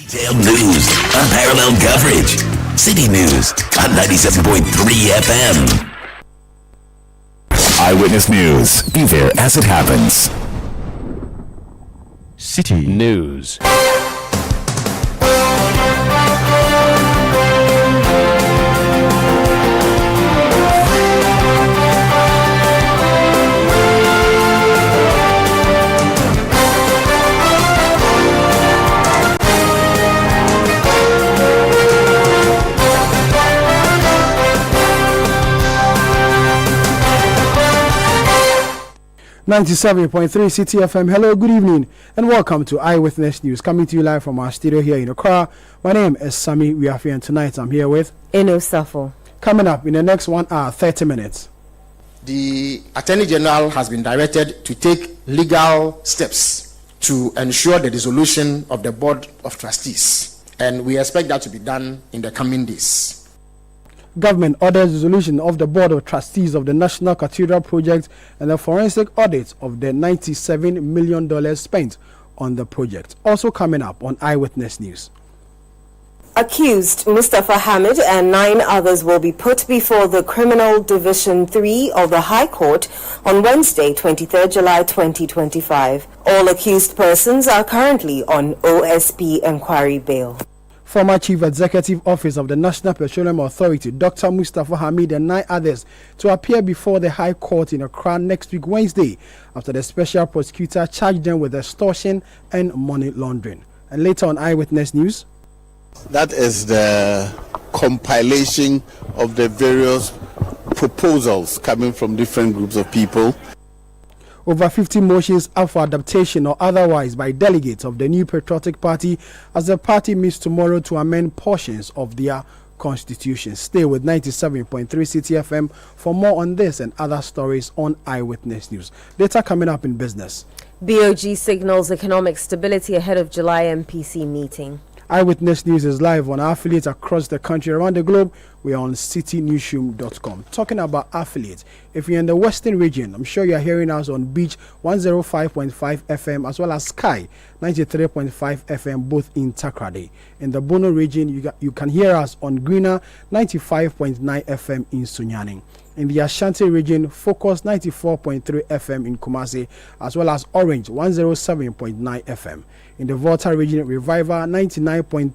Detailed news, unparalleled coverage. Citi News on 97.3 FM. Eyewitness News. Be there as it happens. Citi News. 97.3 Citi FM. Hello, good evening, and welcome to Eyewitness News, coming to you live from our studio here in Accra. My name is Sami Wiafi, and tonight I'm here with Eno Safo. Coming up in the next 1 hour, 30 minutes. The Attorney General has been directed to take legal steps to ensure the dissolution of the Board of Trustees, and we expect that to be done in the coming days. Government orders dissolution of the Board of Trustees of the National Cathedral project and the forensic audit of the $97 million spent on the project. Also coming up on Eyewitness News. Accused Mustafa Hamid and 9 others will be put before the Criminal Division 3 of the High Court on Wednesday, 23rd July 2025. All accused persons are currently on OSP inquiry bail. Former Chief Executive Office of the National Petroleum Authority, Dr. Mustafa Hamid, and 9 others to appear before the High Court in Accra next week, Wednesday, after the special prosecutor charged them with extortion and money laundering. And later on Eyewitness News. That is the compilation of the various proposals coming from different groups of people. Over 50 motions up for adaptation or otherwise by delegates of the New Patriotic Party as the party meets tomorrow to amend portions of their constitution. Stay with 97.3 Citi FM for more on this and other stories on Eyewitness News. Later coming up in business. BOG signals economic stability ahead of July MPC meeting. Eyewitness News is live on our affiliates across the country, around the globe. We are on citinewsroom.com. Talking about affiliates, if you're in the Western region, I'm sure you're hearing us on Beach 105.5 FM as well as Sky 93.5 FM, both in Takrady. In the Bono region, you can hear us on Greener 95.9 FM in Sunyani. In the Ashanti region, Focus 94.3 FM in Kumasi, as well as Orange 107.9 FM. In the Volta region, Reviver 99.3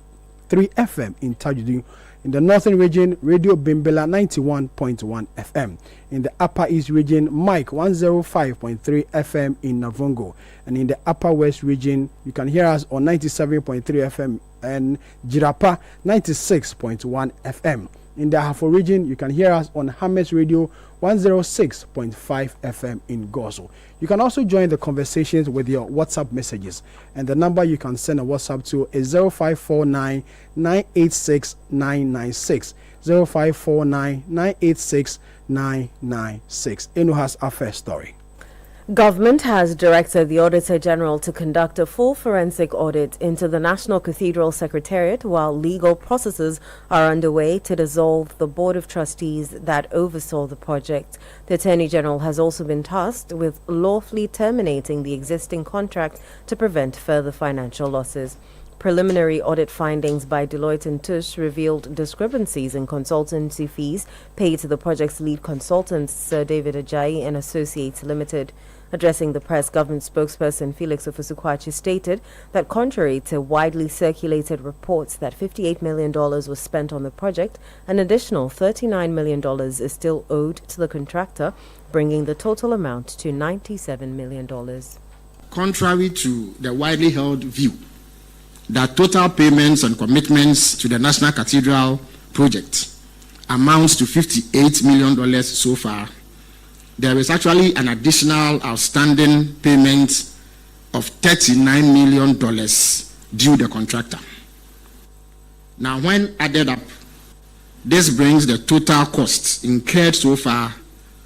FM in Tajudin. In the Northern region, Radio Bimbela 91.1 FM. In the Upper East region, Mike 105.3 FM in Navongo. And in the Upper West region, you can hear us on 97.3 FM and Jirapa 96.1 FM. In the Ahafo region, you can hear us on Hammers Radio 106.5 FM in Gozo. You can also join the conversations with your WhatsApp messages. And the number you can send a WhatsApp to is 0549 986 996. 0549 986 996. Enu has our first story. Government has directed the Auditor General to conduct a full forensic audit into the National Cathedral Secretariat while legal processes are underway to dissolve the Board of Trustees that oversaw the project. The Attorney General has also been tasked with lawfully terminating the existing contract to prevent further financial losses. Preliminary audit findings by Deloitte and Touche revealed discrepancies in consultancy fees paid to the project's lead consultants, Sir David Ajayi and Associates Limited. Addressing the press, government spokesperson Felix Ofosu-Kwakye stated that contrary to widely circulated reports that $58 million was spent on the project, an additional $39 million is still owed to the contractor, bringing the total amount to $97 million. Contrary to the widely held view that total payments and commitments to the National Cathedral project amounts to $58 million so far, there is actually an additional outstanding payment of $39 million due the contractor. Now, when added up, this brings the total costs incurred so far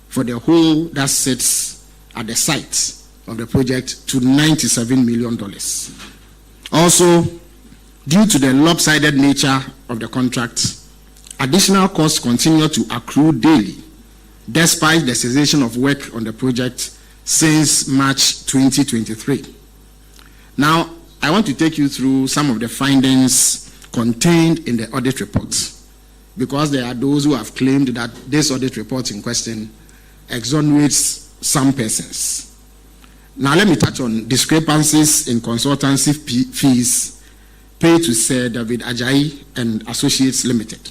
for the whole that sits at the site of the project to $97 million. Also, due to the lopsided nature of the contract, additional costs continue to accrue daily, despite the cessation of work on the project since March 2023. Now, I want to take you through some of the findings contained in the audit report, because there are those who have claimed that this audit report in question exonerates some persons. Now let me touch on discrepancies in consultancy fees paid to Sir David Ajayi and Associates Limited.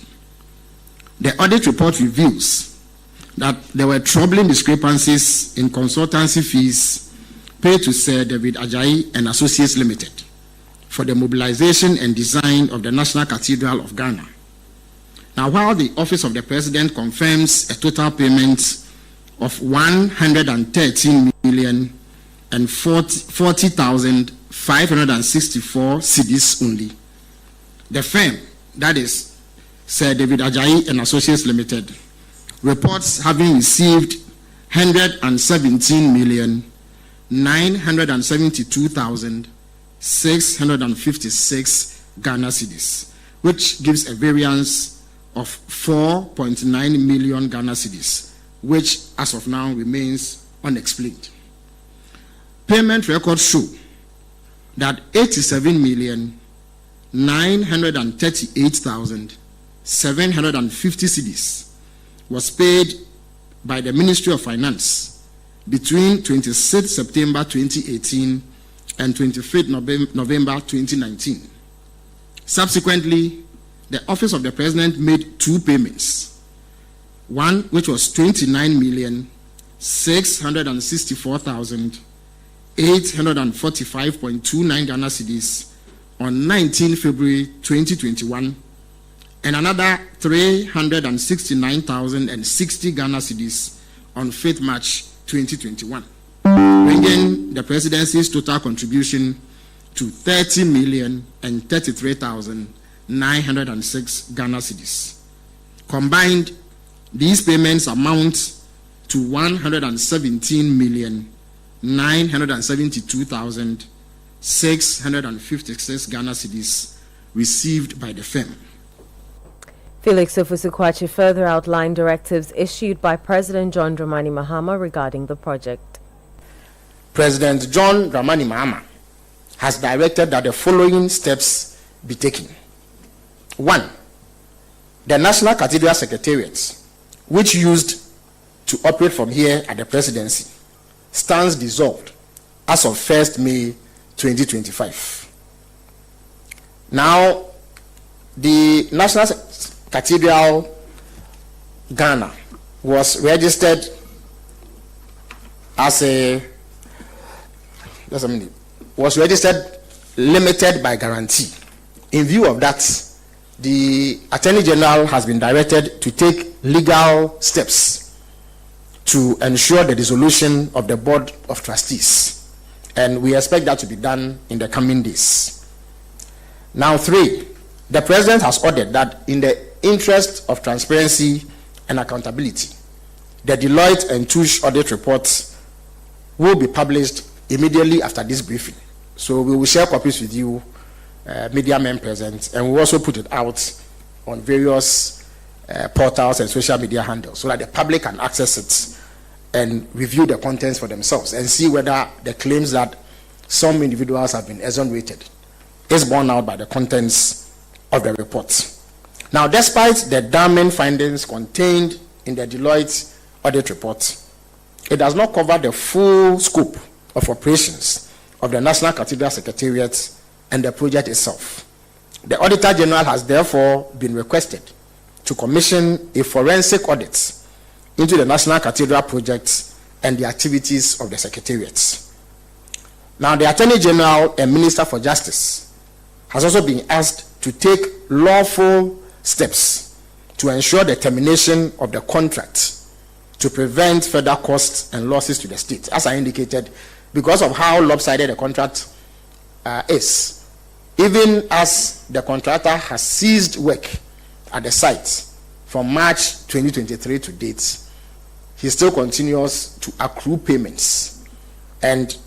The audit report reveals that there were troubling discrepancies in consultancy fees paid to Sir David Ajayi and Associates Limited for the mobilization and design of the National Cathedral of Ghana. Now, while the Office of the President confirms a total payment of 113,040,564 cedis only, the firm, that is Sir David Ajayi and Associates Limited, reports having received 117,972,656 Ghana cedis, which gives a variance of 4.9 million Ghana cedis, which as of now remains unexplained. Payment records show that 87,938,750 cedis was paid by the Ministry of Finance between 26 September 2018 and 25 November 2019. Subsequently, the Office of the President made two payments. One, which was 29,664,845.29 Ghana cedis on 19 February 2021, and another 369,060 Ghana cedis on 5th March 2021, bringing the presidency's total contribution to 30,033,906 Ghana cedis. Combined, these payments amount to 117,972,656 Ghana cedis received by the firm. Felix Ofusu-Kwakye further outlined directives issued by President John Dramani Mahama regarding the project. President John Dramani Mahama has directed that the following steps be taken. 1. The National Cathedral Secretariat, which used to operate from here at the presidency, stands dissolved as of 1st May 2025. Now, the National Cathedral Ghana was registered as limited by guarantee. In view of that, the Attorney General has been directed to take legal steps to ensure the dissolution of the Board of Trustees, and we expect that to be done in the coming days. Now, 3, the President has ordered that in the interest of transparency and accountability, the Deloitte and Touche audit reports will be published immediately after this briefing. So we will share copies with you, media men present, and we'll also put it out on various portals and social media handles so that the public can access it and review the contents for themselves and see whether the claims that some individuals have been exonerated is borne out by the contents of the report. Now, despite the damning findings contained in the Deloitte audit report, it does not cover the full scope of operations of the National Cathedral Secretariat and the project itself. The Auditor General has therefore been requested to commission a forensic audit into the National Cathedral project and the activities of the Secretariat. Now, the Attorney General and Minister for Justice has also been asked to take lawful steps to ensure the termination of the contract to prevent further costs and losses to the state. As I indicated, because of how lopsided the contract is, even as the contractor has ceased work at the site from March 2023 to date, he still continues to accrue payments. And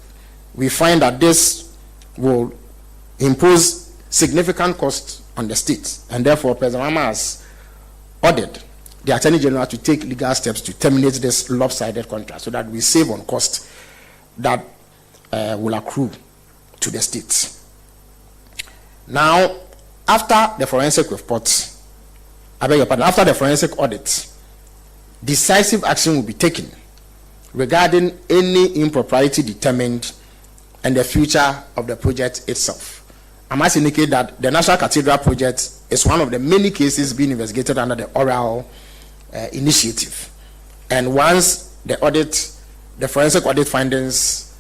we find that this will impose significant costs on the state. And therefore, President Mahama has ordered the Attorney General to take legal steps to terminate this lopsided contract so that we save on cost that will accrue to the state. Now, after the forensic report, after the forensic audit, decisive action will be taken regarding any impropriety determined and the future of the project itself. I must indicate that the National Cathedral project is one of the many cases being investigated under the oral initiative. And once the forensic audit findings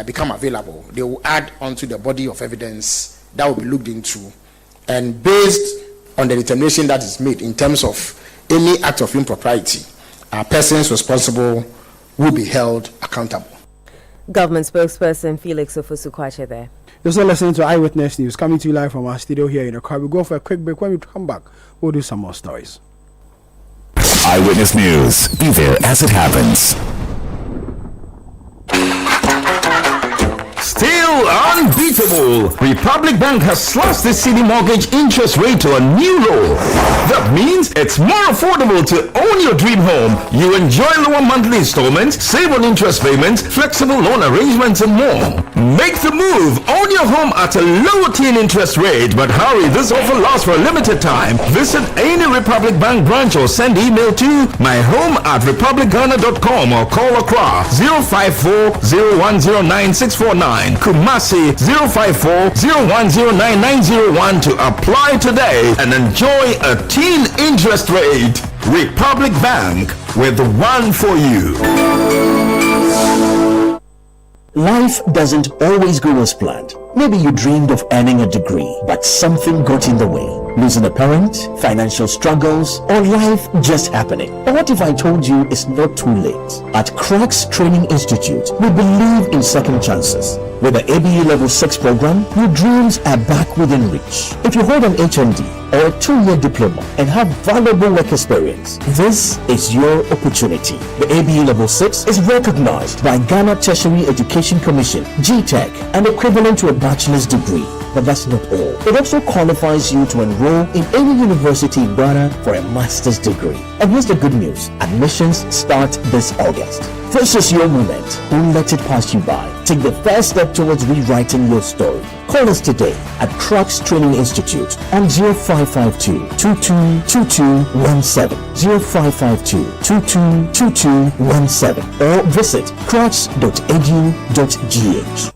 become available, they will add onto the body of evidence that will be looked into. And based on the determination that is made in terms of any act of impropriety, persons responsible will be held accountable. Government spokesperson Felix Ofosu-Kwakye there. You're still listening to Eyewitness News, coming to you live from our studio here in Accra. We'll go for a quick break. When we come back, we'll do some more stories. Eyewitness News. Be there as it happens. Still unbeatable. Republic Bank has slashed the Citi mortgage interest rate to a new low. That means it's more affordable to own your dream home. You enjoy lower monthly installments, save on interest payments, flexible loan arrangements, and more. Make the move. Own your home at a low teen interest rate. But hurry, this offer lasts for a limited time. Visit any Republic Bank branch or send email to myhome@republicghana.com or call Accra 054-0109-649. Kumasi 054-0109-901 to apply today and enjoy a teen interest rate. Republic Bank, with the one for you. Life doesn't always go as planned. Maybe you dreamed of earning a degree, but something got in the way. Losing a parent, financial struggles, or life just happening. But what if I told you it's not too late? At Cracks Training Institute, we believe in second chances. With the ABE Level 6 program, your dreams are back within reach. If you hold an HND or a 2-year diploma and have valuable work experience, this is your opportunity. The ABE Level 6 is recognized by Ghana Tertiary Education Commission, GTEC, and equivalent to a bachelor's degree. But that's not all. It also qualifies you to enroll in any university in Ghana for a master's degree. And here's the good news. Admissions start this August. This is your moment. Don't let it pass you by. Take the first step towards rewriting your story. Call us today at Cracks Training Institute on 0552-222217, 0552-222217, or visit cracks.edu.gh.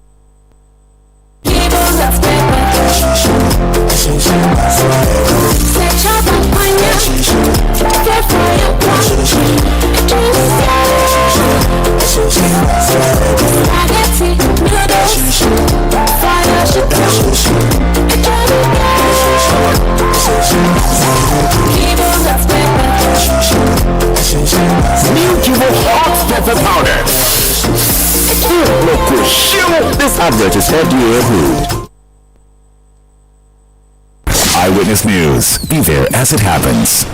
New Kivo Hot Pepper Powder. This advert is FDA approved. Eyewitness News. Be there as it happens.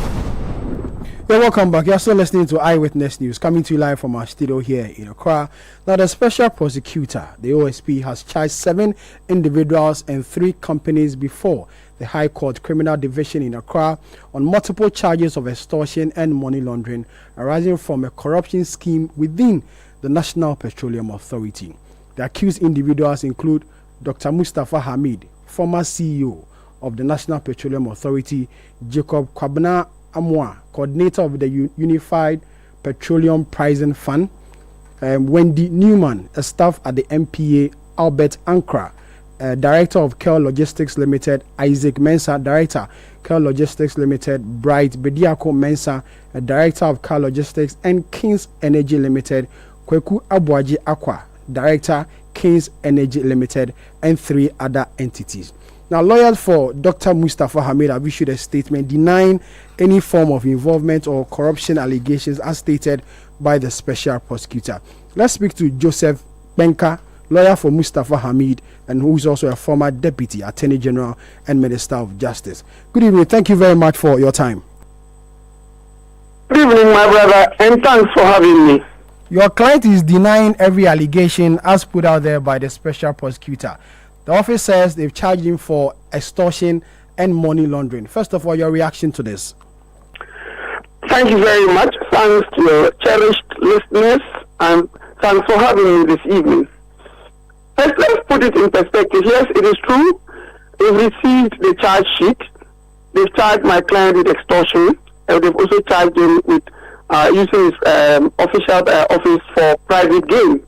Yeah, welcome back. You're still listening to Eyewitness News, coming to you live from our studio here in Accra. Now, the special prosecutor, the OSP, has charged 7 individuals and 3 companies before the High Court Criminal Division in Accra on multiple charges of extortion and money laundering arising from a corruption scheme within the National Petroleum Authority. The accused individuals include Dr. Mustafa Hamid, former CEO of the National Petroleum Authority, Jacob Kwabena Amwa, coordinator of the Unified Petroleum Pricing Fund, Wendy Newman, a staff at the MPA, Albert Ankra, director of Kel Logistics Limited, Isaac Mensah, director, Kel Logistics Limited, Bright Bediako Mensah, a director of Kel Logistics, and Kings Energy Limited, Kweku Abuaji Akwa, director, Kings Energy Limited, and 3 other entities. Now, lawyers for Dr. Mustafa Hamid have issued a statement denying any form of involvement or corruption allegations as stated by the special prosecutor. Let's speak to Joseph Benka, lawyer for Mustafa Hamid, and who is also a former Deputy Attorney General and Minister of Justice. Good evening. Thank you very much for your time. Good evening, my brother, and thanks for having me. Your client is denying every allegation as put out there by the special prosecutor. The office says they've charged him for extortion and money laundering. First of all, your reaction to this? Thank you very much. Thanks to your cherished listeners, and thanks for having me this evening. Let's put it in perspective. Yes, it is true They've received the charge sheet. They've charged my client with extortion, and they've also charged him with using his official office for private gain.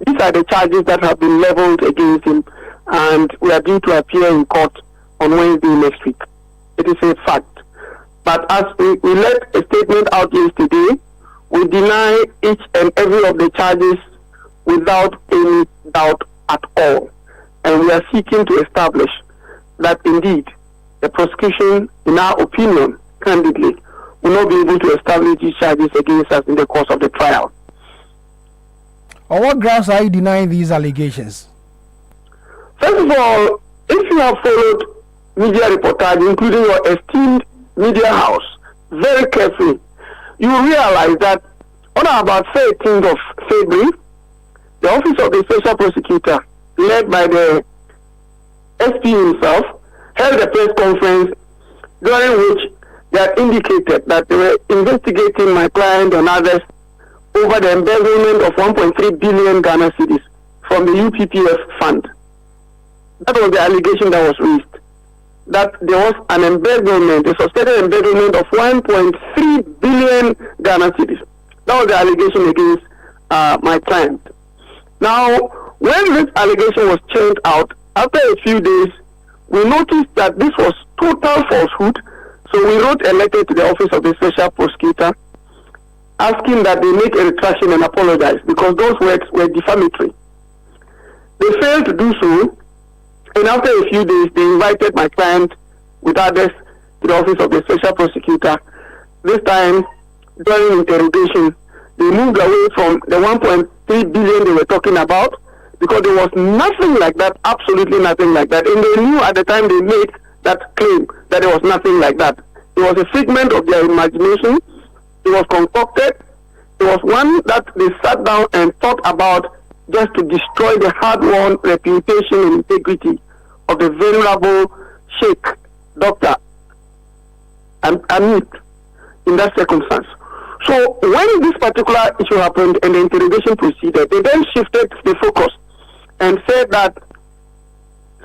These are the charges that have been leveled against him, and we are due to appear in court on Wednesday next week. It is a fact. But as we let a statement out yesterday, we deny each and every of the charges without any doubt at all. And we are seeking to establish that indeed the prosecution, in our opinion, candidly, will not be able to establish these charges against us in the course of the trial. On what grounds are you denying these allegations? First of all, if you have followed media reportage, including your esteemed media house, very carefully, you will realize that on about 13th of February, the Office of the Special Prosecutor, led by the SP himself, held a press conference during which they had indicated that they were investigating my client and others over the embezzlement of 1.3 billion Ghana cedis from the UPPF fund. That was the allegation that was raised. That there was an embezzlement, a suspected embezzlement of 1.3 billion Ghana cedis. That was the allegation against my client. Now, when this allegation was churned out, after a few days, we noticed that this was total falsehood. So we wrote a letter to the Office of the Special Prosecutor asking that they make a retraction and apologize because those words were defamatory. They failed to do so, and after a few days, they invited my client with others to the Office of the Special Prosecutor. This time, during interrogation, they moved away from the 1.3 billion they were talking about because there was nothing like that, absolutely nothing like that. And they knew at the time they made that claim that there was nothing like that. It was a figment of their imagination. It was concocted. It was one that they sat down and thought about just to destroy the hard-won reputation and integrity of the venerable Sheikh, Dr. Amit, in that circumstance. So when this particular issue happened and the interrogation proceeded, they then shifted the focus and said that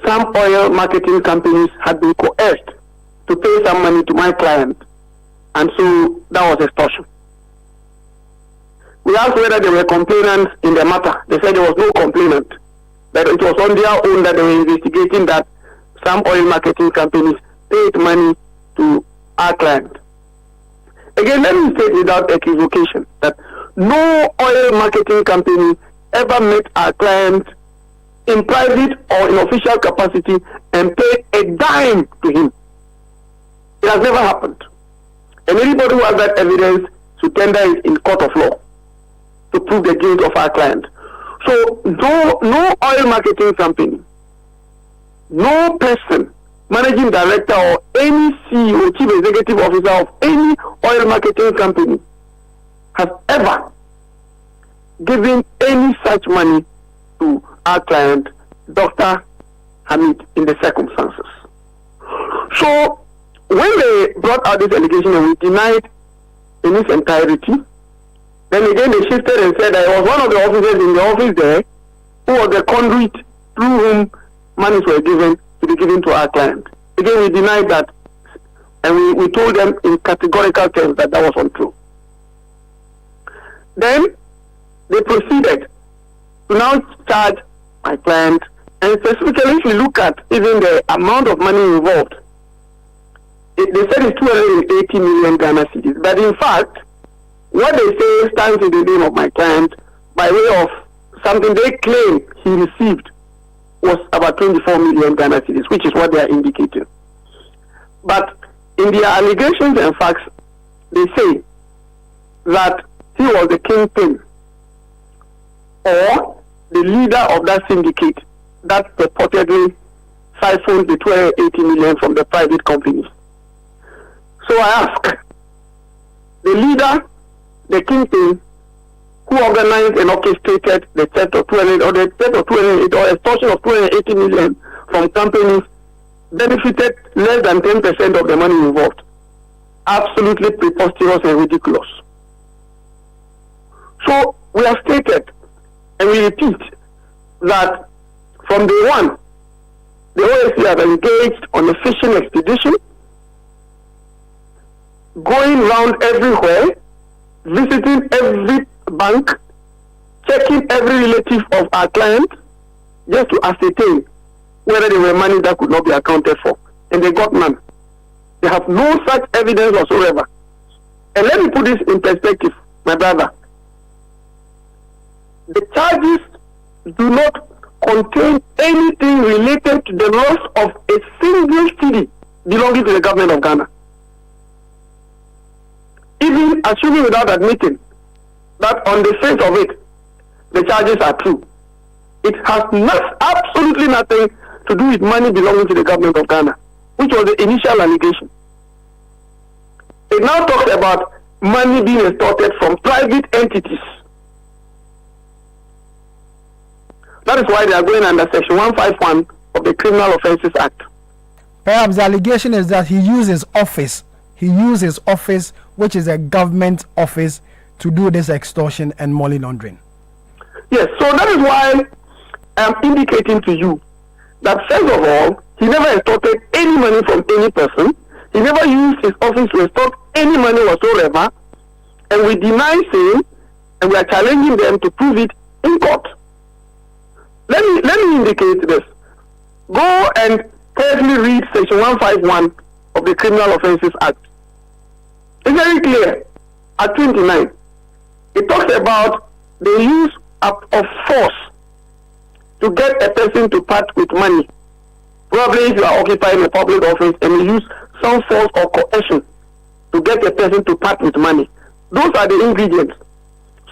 some oil marketing companies had been coerced to pay some money to my client, and so that was extortion. We asked whether there were complainants in the matter. They said there was no complainant, that it was on their own that they were investigating that some oil marketing companies paid money to our client. Again, let me state without equivocation that no oil marketing company ever met our client in private or in official capacity and paid a dime to him. It has never happened. And anybody who has that evidence should tender it in court of law to prove the guilt of our client. So no oil marketing company, no person, managing director or any CEO, chief executive officer of any oil marketing company has ever given any such money to our client, Dr. Hamid, in the circumstances. So when they brought out this allegation and we denied in its entirety, then again they shifted and said that it was one of the officers in the office there who was the conduit through whom monies were given to be given to our client. Again, we denied that, and we told them in categorical terms that that was untrue. Then they proceeded to now charge my client, and specifically if you look at even the amount of money involved, they said it's 280 million Ghana cedis, but in fact, what they say stands in the name of my client by way of something they claim he received was about 24 million Ghana cedis, which is what they are indicating. But in their allegations and facts, they say that he was the kingpin or the leader of that syndicate that purportedly siphoned the 280 million from the private companies. So I ask, the leader, the kingpin, who organized and orchestrated the theft of 200 or the theft of 208 or extortion of 280 million from companies, benefited less than 10% of the money involved. Absolutely preposterous and ridiculous. So we have stated and we repeat that from day one, the OSC have engaged on a fishing expedition, going around everywhere, visiting every bank, checking every relative of our client, just to ascertain whether there were money that could not be accounted for. And they got none. They have no such evidence whatsoever. And let me put this in perspective, my brother. The charges do not contain anything related to the loss of a single city belonging to the government of Ghana. Even assuming without admitting that on the face of it, the charges are true. It has absolutely nothing to do with money belonging to the government of Ghana, which was the initial allegation. It now talks about money being extorted from private entities. That is why they are going under Section 151 of the Criminal Offences Act. Perhaps the allegation is that he uses office. He uses office, which is a government office, to do this extortion and money laundering. Yes, so that is why I am indicating to you that first of all, he never extorted any money from any person. He never used his office to extort any money whatsoever. And we deny saying, and we are challenging them to prove it in court. Let me indicate this. Go and carefully read Section 151 of the Criminal Offences Act. It's very clear. At 29, it talks about the use of force to get a person to part with money. Probably if you are occupying a public office and you use some force or coercion to get a person to part with money. Those are the ingredients.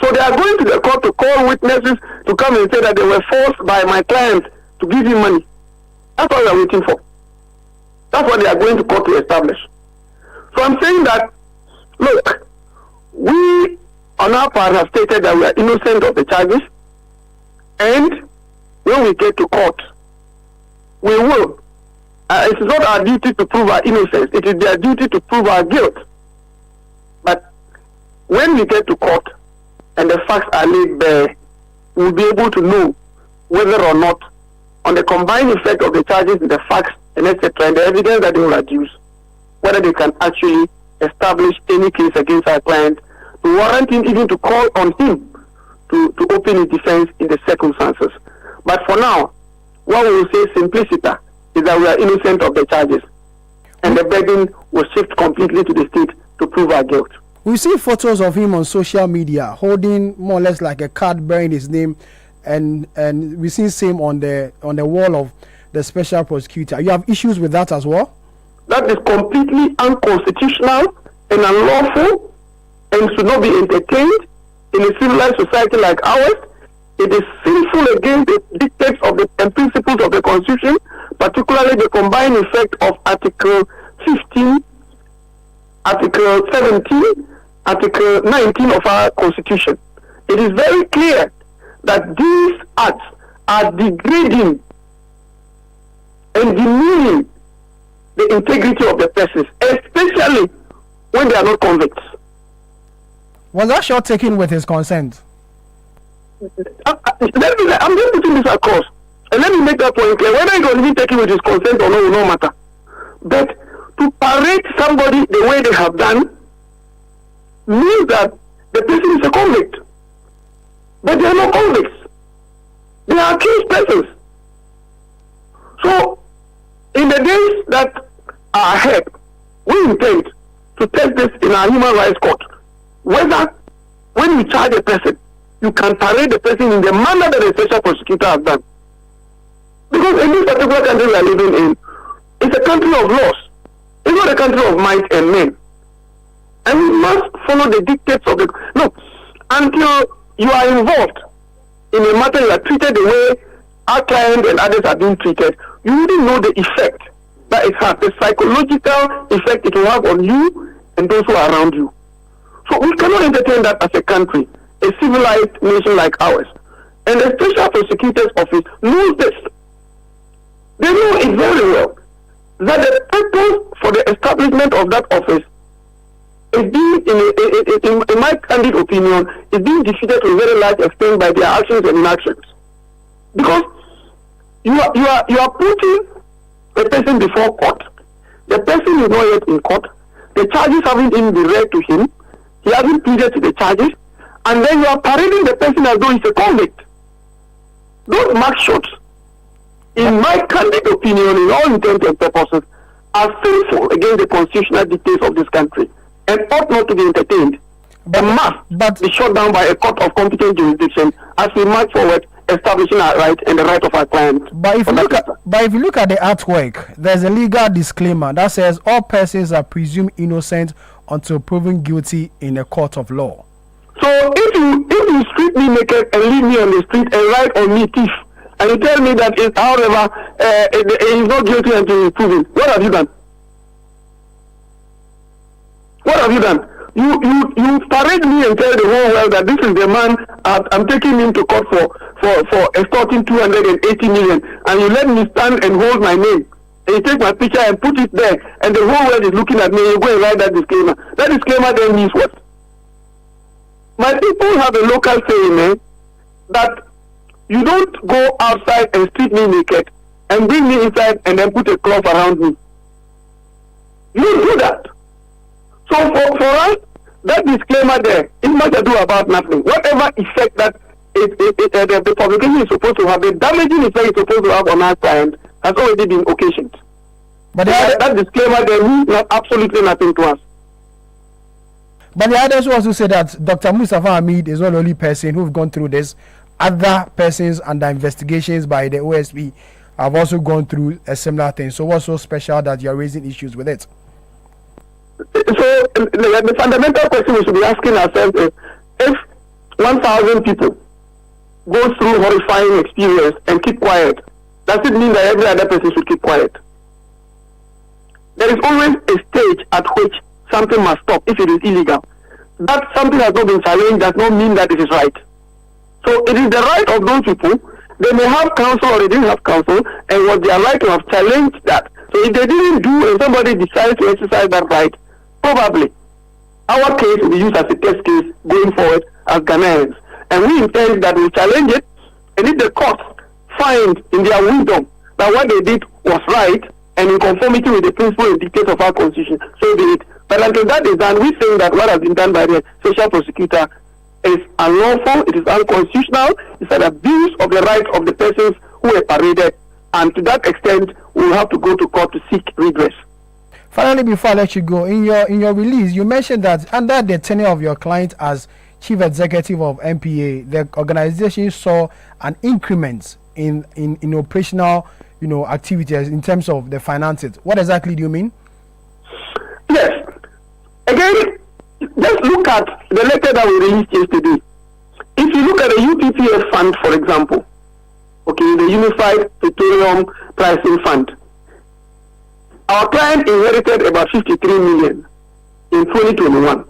So they are going to the court to call witnesses to come and say that they were forced by my client to give him money. That's what we are waiting for. That's what they are going to court to establish. So I'm saying that, look, we on our part have stated that we are innocent of the charges, and when we get to court, we will. It is not our duty to prove our innocence. It is their duty to prove our guilt. But when we get to court and the facts are laid bare, we'll be able to know whether or not, on the combined effect of the charges, the facts, and etc., and the evidence that they will adduce, whether they can actually establish any case against our client to warrant him even to call on him to open his defense in the circumstances. But for now, what we will say simpliciter is that we are innocent of the charges, and the burden will shift completely to the state to prove our guilt. We see photos of him on social media holding more or less like a card bearing his name, and we see same on the wall of the special prosecutor. You have issues with that as well? That is completely unconstitutional and unlawful and should not be entertained in a civilized society like ours. It is sinful against the dictates of the and principles of the Constitution, particularly the combined effect of Article 15, Article 17, Article 19 of our Constitution. It is very clear that these acts are degrading and demeaning the integrity of the persons, especially when they are not convicts. Was that shot taken with his consent? I'm just putting this across. And let me make that point clear. Whether it was even taken with his consent or no will not matter. But to parade somebody the way they have done means that the person is a convict. But they are not convicts. They are accused persons. So, in the days that are ahead, we intend to test this in our human rights court. Whether, when you charge a person, you can parade the person in the manner that the special prosecutor has done. Because in this particular country we are living in, it's a country of laws. It's not a country of might and men. And we must follow the dictates of the... No, until you are involved in a matter, you are treated the way our client and others are being treated, you wouldn't know the effect that it has, the psychological effect it will have on you and those who are around you. So we cannot entertain that as a country, a civilized nation like ours. And the Special Prosecutor's Office knows this. They know it very well, that the purpose for the establishment of that office is being, in my candid opinion, is being defeated to a very large extent by their actions and inactions. Because you are putting a person before court. The person is not yet in court. The charges haven't even been read to him. He hasn't pleaded to the charges. And then you are parading the person as though he's a convict. Those mark shots, in my candid opinion, in all intents and purposes, are sinful against the constitutional dictates of this country and ought not to be entertained. But must be shut down by a court of competent jurisdiction as we march forward, establishing our right and the right of our clients. But if you look at the artwork, there's a legal disclaimer that says all persons are presumed innocent until proven guilty in a court of law. So if you strip me naked and leave me on the street and write on me thief, and you tell me that he's not guilty until he's proven, what have you done? What have you done? You parade me and tell the whole world that this is the man I'm taking him to court for extorting 280 million, and you let me stand and hold my name, and you take my picture and put it there, and the whole world is looking at me, and you go and write that disclaimer. That disclaimer then means what? My people have a local saying, that you don't go outside and strip me naked and bring me inside and then put a cloth around me. You don't do that. So for us, that disclaimer there is much ado about nothing. Whatever effect that the publication is supposed to have, the damaging effect it's supposed to have on our client has already been occasioned. But that disclaimer there means absolutely nothing to us. But the others also say that Dr. Mustafa Hamid is not the only person who've gone through this. Other persons under investigations by the OSP have also gone through a similar thing. So what's so special that you're raising issues with it? So the fundamental question we should be asking ourselves is, if 1,000 people go through horrifying experience and keep quiet, does it mean that every other person should keep quiet? There is always a stage at which something must stop if it is illegal. That something has not been challenged does not mean that it is right. So it is the right of those people. They may have counsel or they didn't have counsel, and was their right to have challenged that. So if they didn't do and somebody decides to exercise that right, probably our case will be used as a test case going forward as Ghanaians. And we intend that we challenge it, and if the courts find in their wisdom that what they did was right and in conformity with the principles and dictates of our constitution, so be it. But until that is done, we think that what has been done by the special prosecutor is unlawful, it is unconstitutional, it's an abuse of the rights of the persons who were paraded, and to that extent, we will have to go to court to seek redress. Finally, before I let you go, in your release, you mentioned that under the tenure of your client as chief executive of MPA, the organization saw an increment in operational, activities in terms of the finances. What exactly do you mean? Yes. Again, just look at the letter that we released yesterday. If you look at the UPPF fund, for example, the Unified Petroleum Pricing Fund, our client inherited about 53 million in 2021.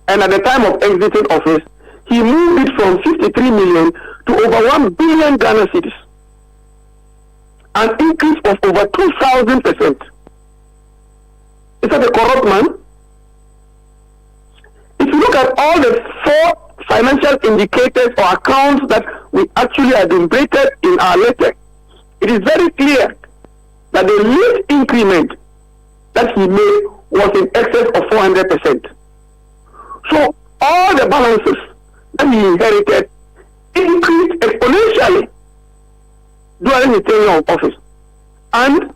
And at the time of exiting office, he moved it from 53 million to over 1 billion Ghana cedis. An increase of over 2,000%. Is that a corrupt man? If you look at all the 4 financial indicators or accounts that we actually adumbrated in our letter, it is very clear that the least increment that he made was in excess of 400%. So all the balances that he inherited increased exponentially during his tenure of office. And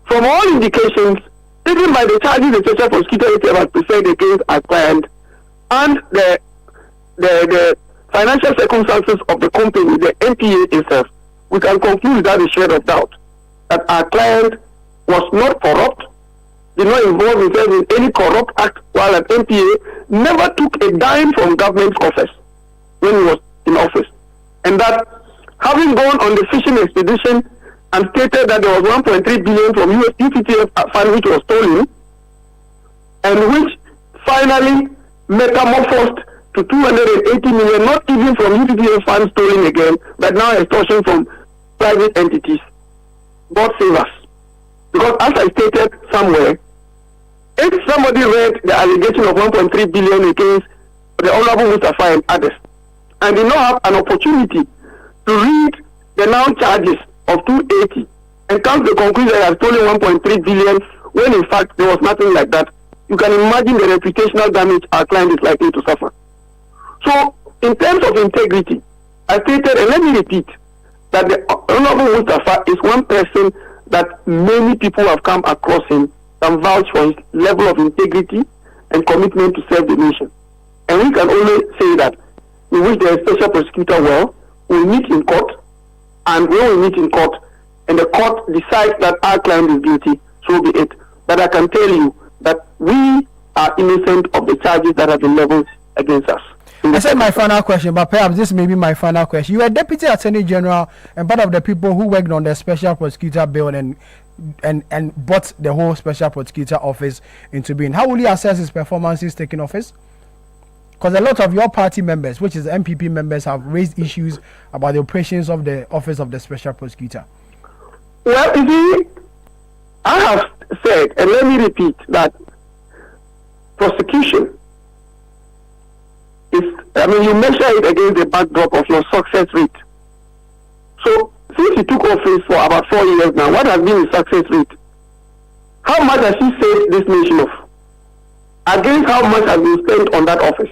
from all indications, even by the charges the special prosecutor has presented against our client and the financial circumstances of the company, the MPA itself, we can conclude without a shred of doubt that our client was not corrupt, did not involve himself in any corrupt act, while an MPA never took a dime from government office when he was in office. And that having gone on the fishing expedition and stated that there was 1.3 billion from UPTF fund which was stolen, and which finally metamorphosed to 280 million, not even from UPTF funds stolen again, but now extortion from private entities. God save us. Because as I stated somewhere, if somebody read the allegation of 1.3 billion against the Honorable Mustafa and others, and did not have an opportunity to read the now charges of 280 and come to the conclusion that he has stolen 1.3 billion when in fact there was nothing like that, you can imagine the reputational damage our client is likely to suffer. So, in terms of integrity, I stated, and let me repeat, that the Honorable Mustafa is one person that many people have come across him and vouch for his level of integrity and commitment to serve the nation. And we can only say that we wish the special prosecutor well. We meet in court, and when we meet in court, and the court decides that our client is guilty, so be it. But I can tell you that we are innocent of the charges that have been leveled against us. I said my final question, but perhaps this may be my final question. You were Deputy Attorney General and part of the people who worked on the Special Prosecutor Bill and brought the whole Special Prosecutor Office into being. How will you assess his performances taking office? Because a lot of your party members, which is MPP members, have raised issues about the operations of the Office of the Special Prosecutor. Well, you see, I have said, and let me repeat, that prosecution is, you measure it against the backdrop of your success rate. So, since he took office for about 4 years now, what has been his success rate? How much has he saved this nation of? Against how much has been spent on that office?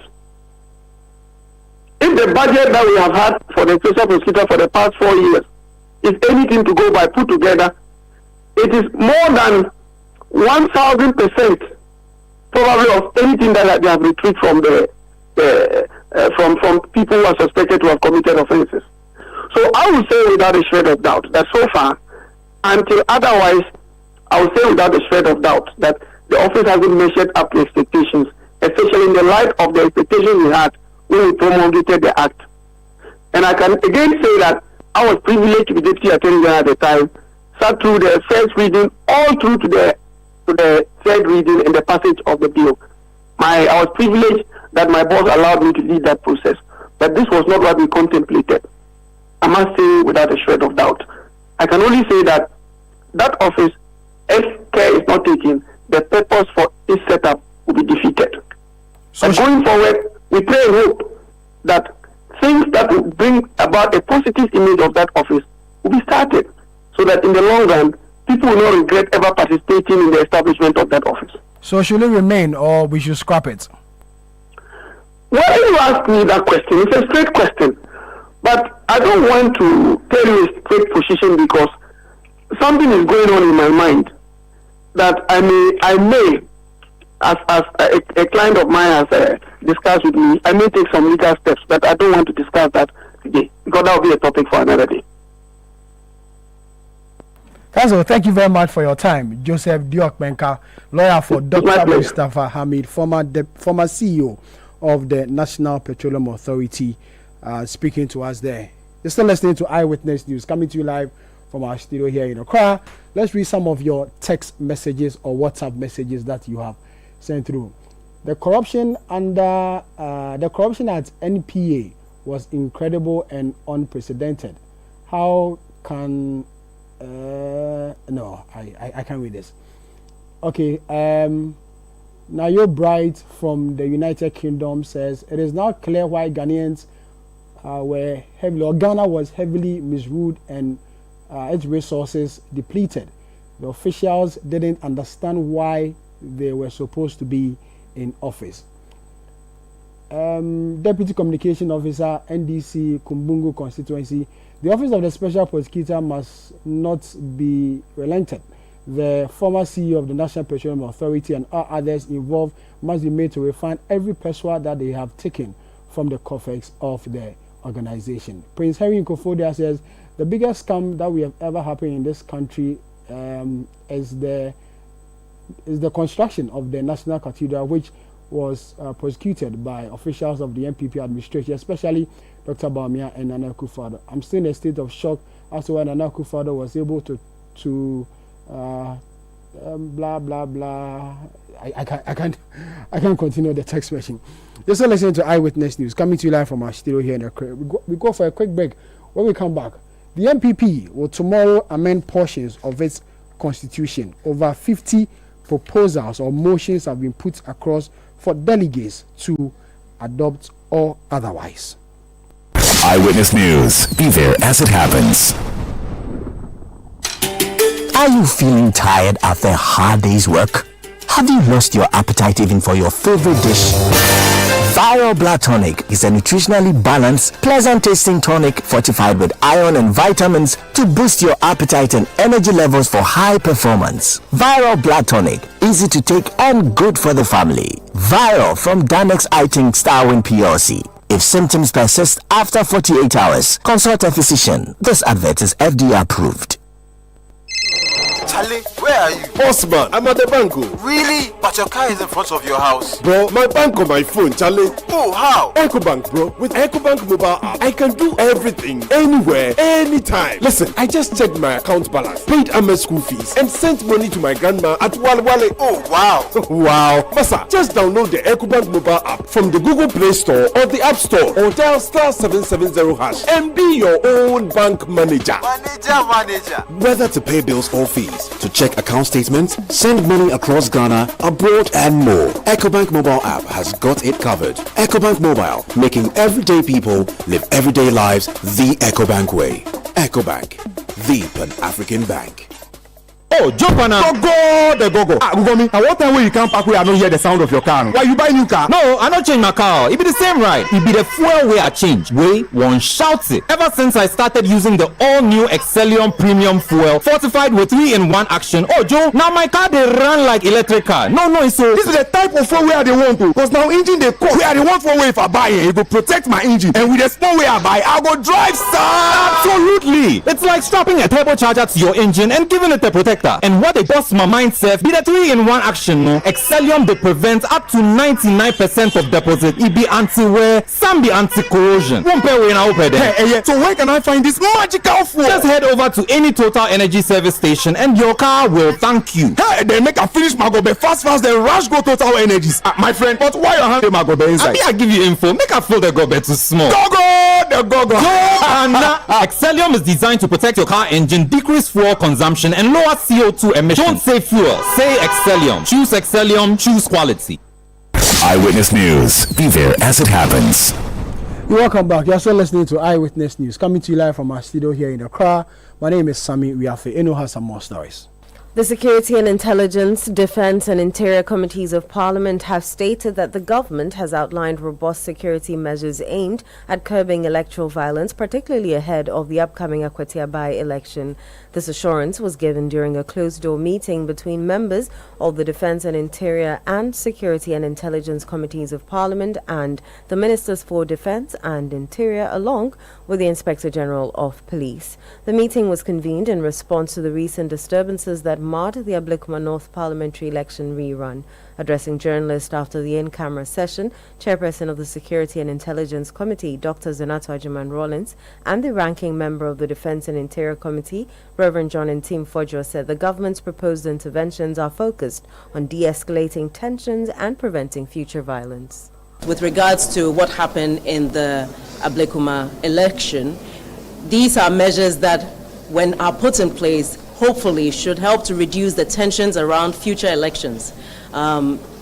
If the budget that we have had for the special prosecutor for the past 4 years is anything to go by put together, it is more than 1,000% probably of anything that they have retrieved from from people who are suspected to have committed offences. So I will say without a shred of doubt that so far, until otherwise, I will say without a shred of doubt that the office hasn't measured up to expectations, especially in the light of the expectations we had when we promulgated the act. And I can again say that I was privileged to be Deputy Attorney General at the time, sat through the first reading all through to the third reading and the passage of the bill. I was privileged that my boss allowed me to lead that process. But this was not what we contemplated. I must say without a shred of doubt. I can only say that that office, if care is not taken, the purpose for its setup will be defeated. So going forward, we pray and hope that things that will bring about a positive image of that office will be started, so that in the long run, people will not regret ever participating in the establishment of that office. So should it remain, or we should scrap it? Well, if you ask me that question, it's a straight question. But I don't want to tell you a straight position because something is going on in my mind that I may, as a client of mine has discussed with me, I may take some legal steps, but I don't want to discuss that today because that will be a topic for another day. Council, thank you very much for your time. Joseph Diok-Menka, lawyer for Dr. Mustafa Hamid, former CEO of the National Petroleum Authority, speaking to us there. You're still listening to Eyewitness News, coming to you live from our studio here in Accra. Let's read some of your text messages or WhatsApp messages that you have sent through. The corruption at NPA was incredible and unprecedented. How can no, I can't read this. Okay, now your bride from the United Kingdom says it is now clear why Ghanaians were heavily, or Ghana was heavily misruled and its resources depleted. The officials didn't understand why they were supposed to be in office. Deputy Communication Officer, NDC, Kumbungu constituency. The Office of the Special Prosecutor must not be relented. The former CEO of the National Petroleum Authority and all others involved must be made to refund every pesewa that they have taken from the coffers of the organization. Prince Henry Nkofodia says the biggest scam that we have ever happened in this country is the construction of the National Cathedral, which was prosecuted by officials of the MPP administration, especially Dr. Bawumia and Nana Akufo-Addo. I'm still in a state of shock as to why Nana Akufo-Addo was able to blah blah blah. I can't continue the text messaging. You're still listening to Eyewitness News, coming to you live from our studio here in Accra. We go for a quick break. When we come back, the MPP will tomorrow amend portions of its constitution. Over 50 proposals or motions have been put across for delegates to adopt or otherwise. Eyewitness News. Be there as it happens. Are you feeling tired after a hard day's work? Have you lost your appetite even for your favorite dish? Viral Blood Tonic is a nutritionally balanced, pleasant-tasting tonic fortified with iron and vitamins to boost your appetite and energy levels for high performance. Viral Blood Tonic, easy to take and good for the family. Viral from Danex Iting Starwin PLC. If symptoms persist after 48 hours, consult a physician. This advert is FDA approved. Charlie, where are you? Boss man, I'm at the bank. Really? But your car is in front of your house. Bro, my bank on my phone, Charlie. Oh, how? EcoBank, bro. With EcoBank mobile app, I can do everything, anywhere, anytime. Listen, I just checked my account balance, paid Ahmed's school fees, and sent money to my grandma at Walwale. Oh, wow. Wow. Masa, just download the EcoBank mobile app from the Google Play Store or the App Store, or dial *770# and be your own bank manager. Manager. Whether to pay bills or fees, to check account statements, send money across Ghana, abroad, and more, EcoBank mobile app has got it covered. EcoBank Mobile, making everyday people live everyday lives the EcoBank way. EcoBank, the Pan-African bank. Oh, jump on now. Go. Ugomi, at what time when you come back where I don't hear the sound of your car? Why you buy new car? No, I don't change my car. It be the same ride. It be the fuel way I change. Way one shouts it. Ever since I started using the all-new Excellium Premium Fuel, fortified with 3-in-1 action. Oh, Joe, now my car they run like electric car. No, so this is the type of fuel where they want to. Because now engine they cost. Where they want for way if I buy it, it will protect my engine. And with the small way I buy, I go drive Absolutely. It's like strapping a turbocharger to your engine and giving it a protector. And what they bust my mind says be the 3-in-1 action. No, Excellium they prevent up to 99% of deposit. It be anti-wear, some be anti-corrosion. One pair way now open there. Hey, so where can I find this magical fuel? Just head over to any Total Energy service station and your car will thank you. Hey, they make a finish Magobe fast, then rush go Total Energies. My friend, but why you have the Magobe inside? I give you info. Make a fill the Gobe too small. Go! And Excellium is designed to protect your car engine, decrease fuel consumption, and lower CO2 emissions. Don't say fuel, say Excellium. Choose Excellium, choose quality. Eyewitness News. Be there as it happens. Welcome back. You're still listening to Eyewitness News, coming to you live from our studio here in Accra. My name is Sami Wiafe. Eno has some more stories. The Security and Intelligence, Defence and Interior Committees of Parliament have stated that the government has outlined robust security measures aimed at curbing electoral violence, particularly ahead of the upcoming Akwatia by-election. This assurance was given during a closed-door meeting between members of the Defence and Interior and Security and Intelligence Committees of Parliament and the Ministers for Defence and Interior, along with the Inspector General of Police. The meeting was convened in response to the recent disturbances that marred the Ablekuma North parliamentary election rerun. Addressing journalists after the in-camera session, Chairperson of the Security and Intelligence Committee, Dr. Zenato Ajiman Rollins, and the ranking member of the Defence and Interior Committee, Reverend John Ntim Fojo, said the government's proposed interventions are focused on de-escalating tensions and preventing future violence. With regards to what happened in the Ablekuma election, these are measures that, when are put in place, hopefully should help to reduce the tensions around future elections.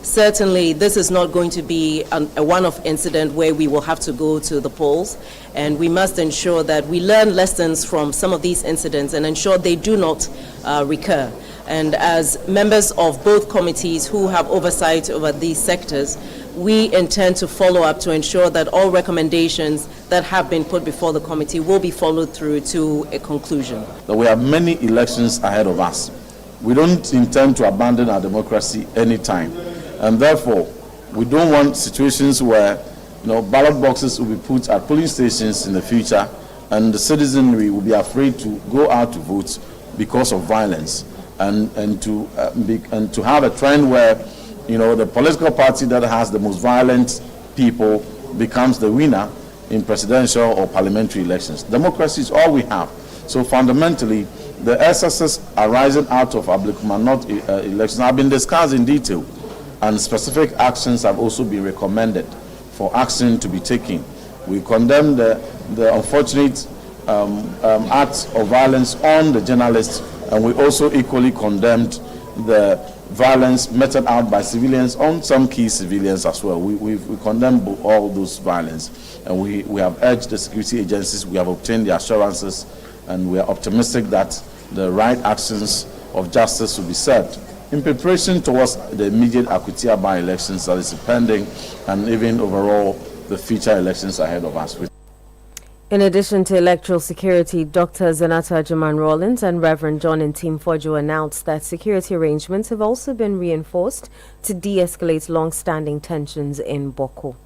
Certainly, this is not going to be a one-off incident where we will have to go to the polls, and we must ensure that we learn lessons from some of these incidents and ensure they do not recur. And as members of both committees who have oversight over these sectors, we intend to follow up to ensure that all recommendations that have been put before the committee will be followed through to a conclusion. We have many elections ahead of us. We don't intend to abandon our democracy anytime. And therefore, we don't want situations where ballot boxes will be put at polling stations in the future and the citizenry will be afraid to go out to vote because of violence. And to have a trend where the political party that has the most violent people becomes the winner in presidential or parliamentary elections. Democracy is all we have. So fundamentally, the excesses arising out of Ablekuma North elections have been discussed in detail, and specific actions have also been recommended for action to be taken. We condemn the unfortunate acts of violence on the journalists, and we also equally condemned the violence meted out by civilians on some key civilians as well. We condemn all those violence, and we have urged the security agencies, we have obtained the assurances, and we are optimistic that the right actions of justice will be served in preparation towards the immediate Akutia by-elections that is pending, and even overall the future elections ahead of us. In addition to electoral security, Dr. Zenata Ajaman Rawlins and Reverend John Ntim Fojo announced that security arrangements have also been reinforced to de-escalate long-standing tensions in Boko.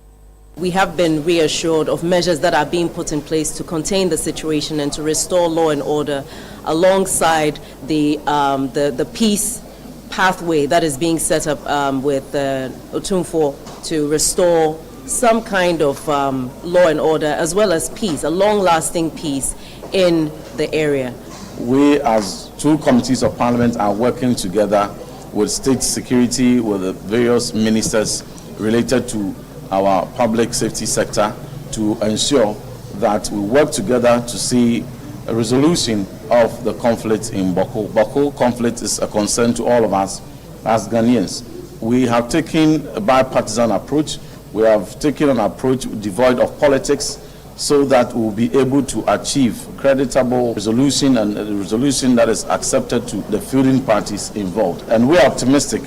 We have been reassured of measures that are being put in place to contain the situation and to restore law and order, alongside the peace pathway that is being set up with Otumfo to restore some kind of law and order, as well as peace, a long-lasting peace in the area. We, as two committees of parliament, are working together with state security, with the various ministers related to our public safety sector, to ensure that we work together to see a resolution of the conflict in Boko. Boko conflict is a concern to all of us as Ghanaians. We have taken a bipartisan approach. We have taken an approach devoid of politics, so that we will be able to achieve creditable resolution, and a resolution that is accepted to the fielding parties involved. And we are optimistic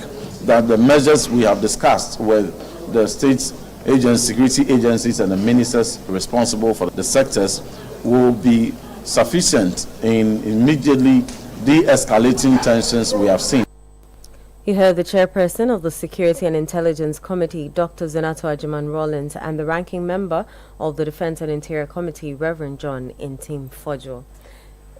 that the measures we have discussed with the state agencies, security agencies, and the ministers responsible for the sectors will be sufficient in immediately de-escalating tensions we have seen. You heard the chairperson of the Security and Intelligence Committee, Dr. Zenata Ajaman Rawlins, and the ranking member of the Defense and Interior Committee, Reverend John Ntim Fojo.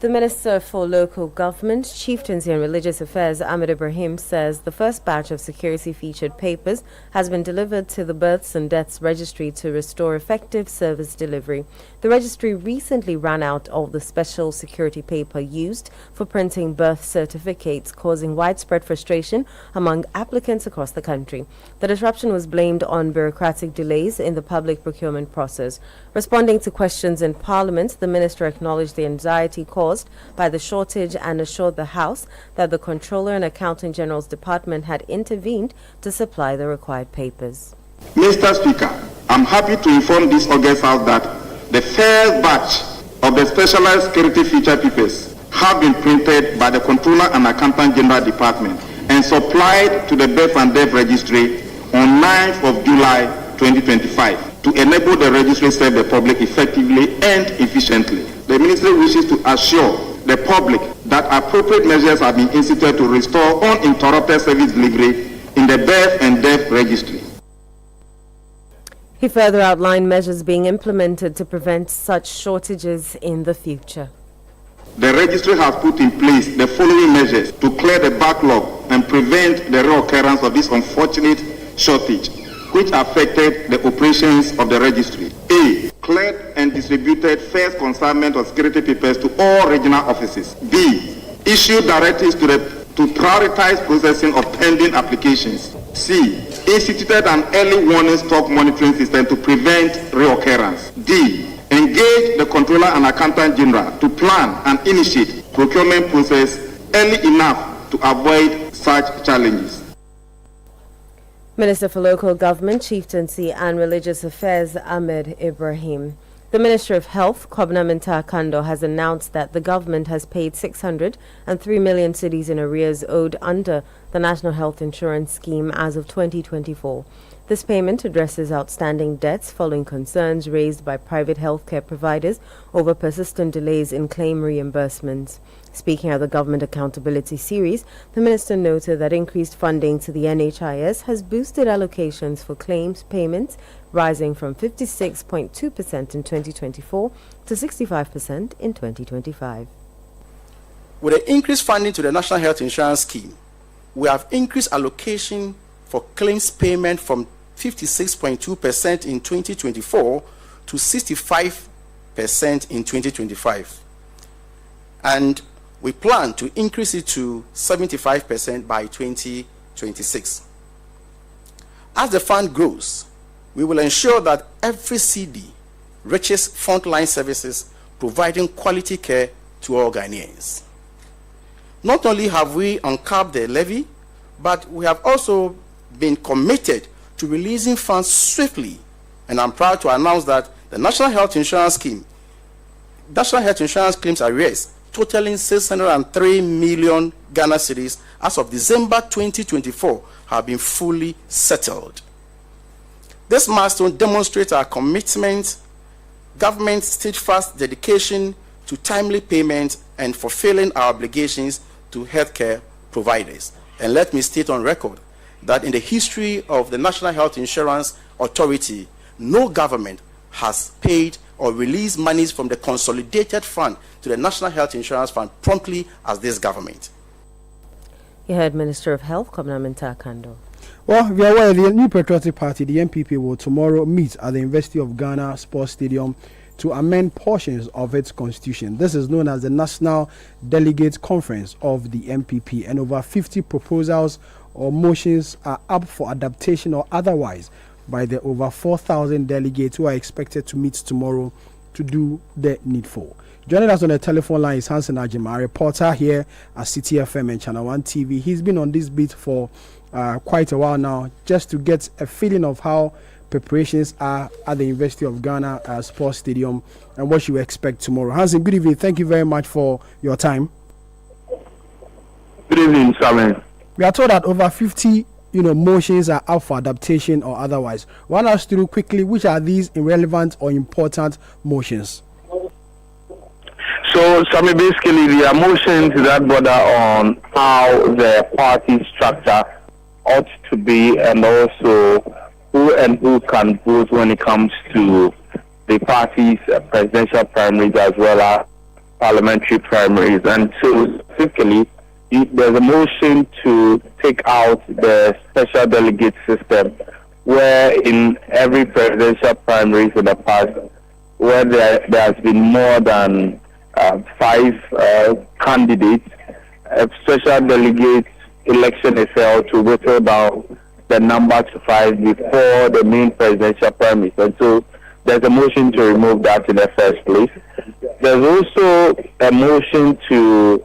The Minister for Local Government, Chieftaincy and Religious Affairs, Ahmed Ibrahim, says the first batch of security-featured papers has been delivered to the Births and Deaths Registry to restore effective service delivery. The registry recently ran out of the special security paper used for printing birth certificates, causing widespread frustration among applicants across the country. The disruption was blamed on bureaucratic delays in the public procurement process. Responding to questions in Parliament, the Minister acknowledged the anxiety caused by the shortage and assured the House that the Controller and Accountant General's Department had intervened to supply the required papers. Mr. Speaker, I'm happy to inform this August House that the first batch of the specialized security feature papers have been printed by the Controller and Accountant General Department and supplied to the Birth and Death Registry on 9th of July 2025 to enable the registry to serve the public effectively and efficiently. The Ministry wishes to assure the public that appropriate measures have been instituted to restore uninterrupted service delivery in the Birth and Death Registry. He further outlined measures being implemented to prevent such shortages in the future. The registry has put in place the following measures to clear the backlog and prevent the reoccurrence of this unfortunate shortage, which affected the operations of the registry. A. Cleared and distributed first consignment of security papers to all regional offices. B. Issued directives to prioritize processing of pending applications. C. Instituted an early warning stock monitoring system to prevent reoccurrence. D. Engage the Controller and Accountant General to plan and initiate procurement process early enough to avoid such challenges. Minister for Local Government, Chieftaincy and Religious Affairs, Ahmed Ibrahim. The Minister of Health, Kobna Minta Kando, has announced that the government has paid 603 million cedis in arrears owed under the National Health Insurance Scheme as of 2024. This payment addresses outstanding debts following concerns raised by private healthcare providers over persistent delays in claim reimbursements. Speaking at the Government Accountability Series, the Minister noted that increased funding to the NHIS has boosted allocations for claims payments, rising from 56.2% in 2024 to 65% in 2025. With the increased funding to the National Health Insurance Scheme, we have increased allocation for claims payment from 56.2% in 2024 to 65% in 2025. And we plan to increase it to 75% by 2026. As the fund grows, we will ensure that every CD reaches frontline services, providing quality care to all Ghanaians. Not only have we uncapped the levy, but we have also been committed to releasing funds swiftly. And I'm proud to announce that the National Health Insurance Scheme, National Health Insurance Claims Arrears totaling 603 million Ghana cedis as of December 2024 have been fully settled. This milestone demonstrates our commitment, government's steadfast dedication to timely payment and fulfilling our obligations to healthcare providers. And let me state on record that in the history of the National Health Insurance Authority, no government has paid or released monies from the consolidated fund to the National Health Insurance Fund promptly as this government. You heard Minister of Health, Kwabena Kando. Well, we are aware the New Patriotic Party, the NPP, will tomorrow meet at the University of Ghana Sports Stadium to amend portions of its constitution. This is known as the National Delegates Conference of the NPP, and over 50 proposals or motions are up for adaptation or otherwise by the over 4,000 delegates who are expected to meet tomorrow to do the needful. Joining us on the telephone line is Hansen Ajima, a reporter here at Citi FM and Channel 1 TV. He's been on this beat for quite a while now, just to get a feeling of how preparations are at the University of Ghana Sports Stadium and what you expect tomorrow. Hansen, good evening. Thank you very much for your time. Good evening, Simon. We are told that over 50 motions are up for adaptation or otherwise. Run us through quickly which are these irrelevant or important motions. So, Sammy, basically, there are motions that border on how the party structure ought to be, and also who can vote when it comes to the party's presidential primaries as well as parliamentary primaries. And so, specifically, there's a motion to take out the special delegate system, where in every presidential primaries in the past, where there has been more than 5 candidates, a special delegate election is held to whittle down the number to 5 before the main presidential primaries. And so there's a motion to remove that in the first place. There's also a motion to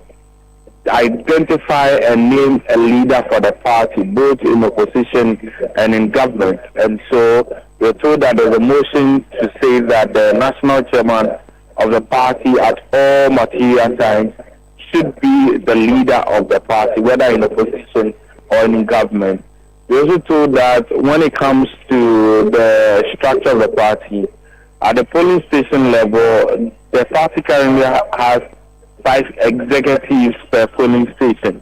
identify and name a leader for the party, both in opposition and in government. And so we're told that there's a motion to say that the national chairman of the party at all material times should be the leader of the party, whether in opposition or in government. We're also told that when it comes to the structure of the party, at the polling station level, the party currently has 5 executives per polling station.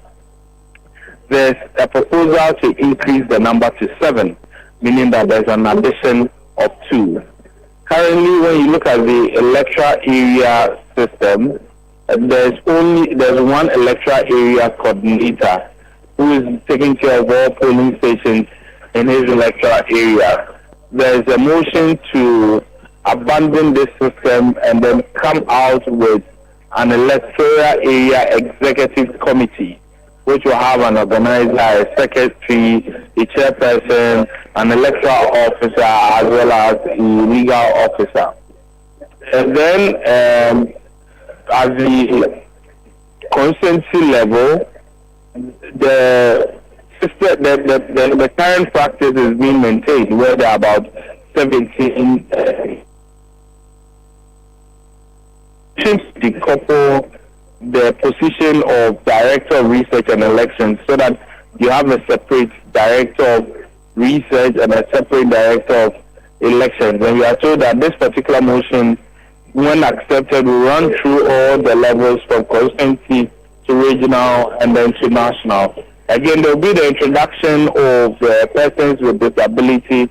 There's a proposal to increase the number to 7, meaning that there's an addition of 2. Currently, when you look at the electoral area system, there's one electoral area coordinator who is taking care of all polling stations in his electoral area. There's a motion to abandon this system and then come out with an electoral area executive committee, which will have an organizer, a secretary, a chairperson, an electoral officer, as well as a legal officer. And then at the constituency level, the current practice is being maintained, where there are about 17 to decouple the position of director of research and elections, so that you have a separate director of research and a separate director of elections. And we are told that this particular motion, when accepted, will run through all the levels from constituency to regional and then to national. Again, there will be the introduction of persons with disability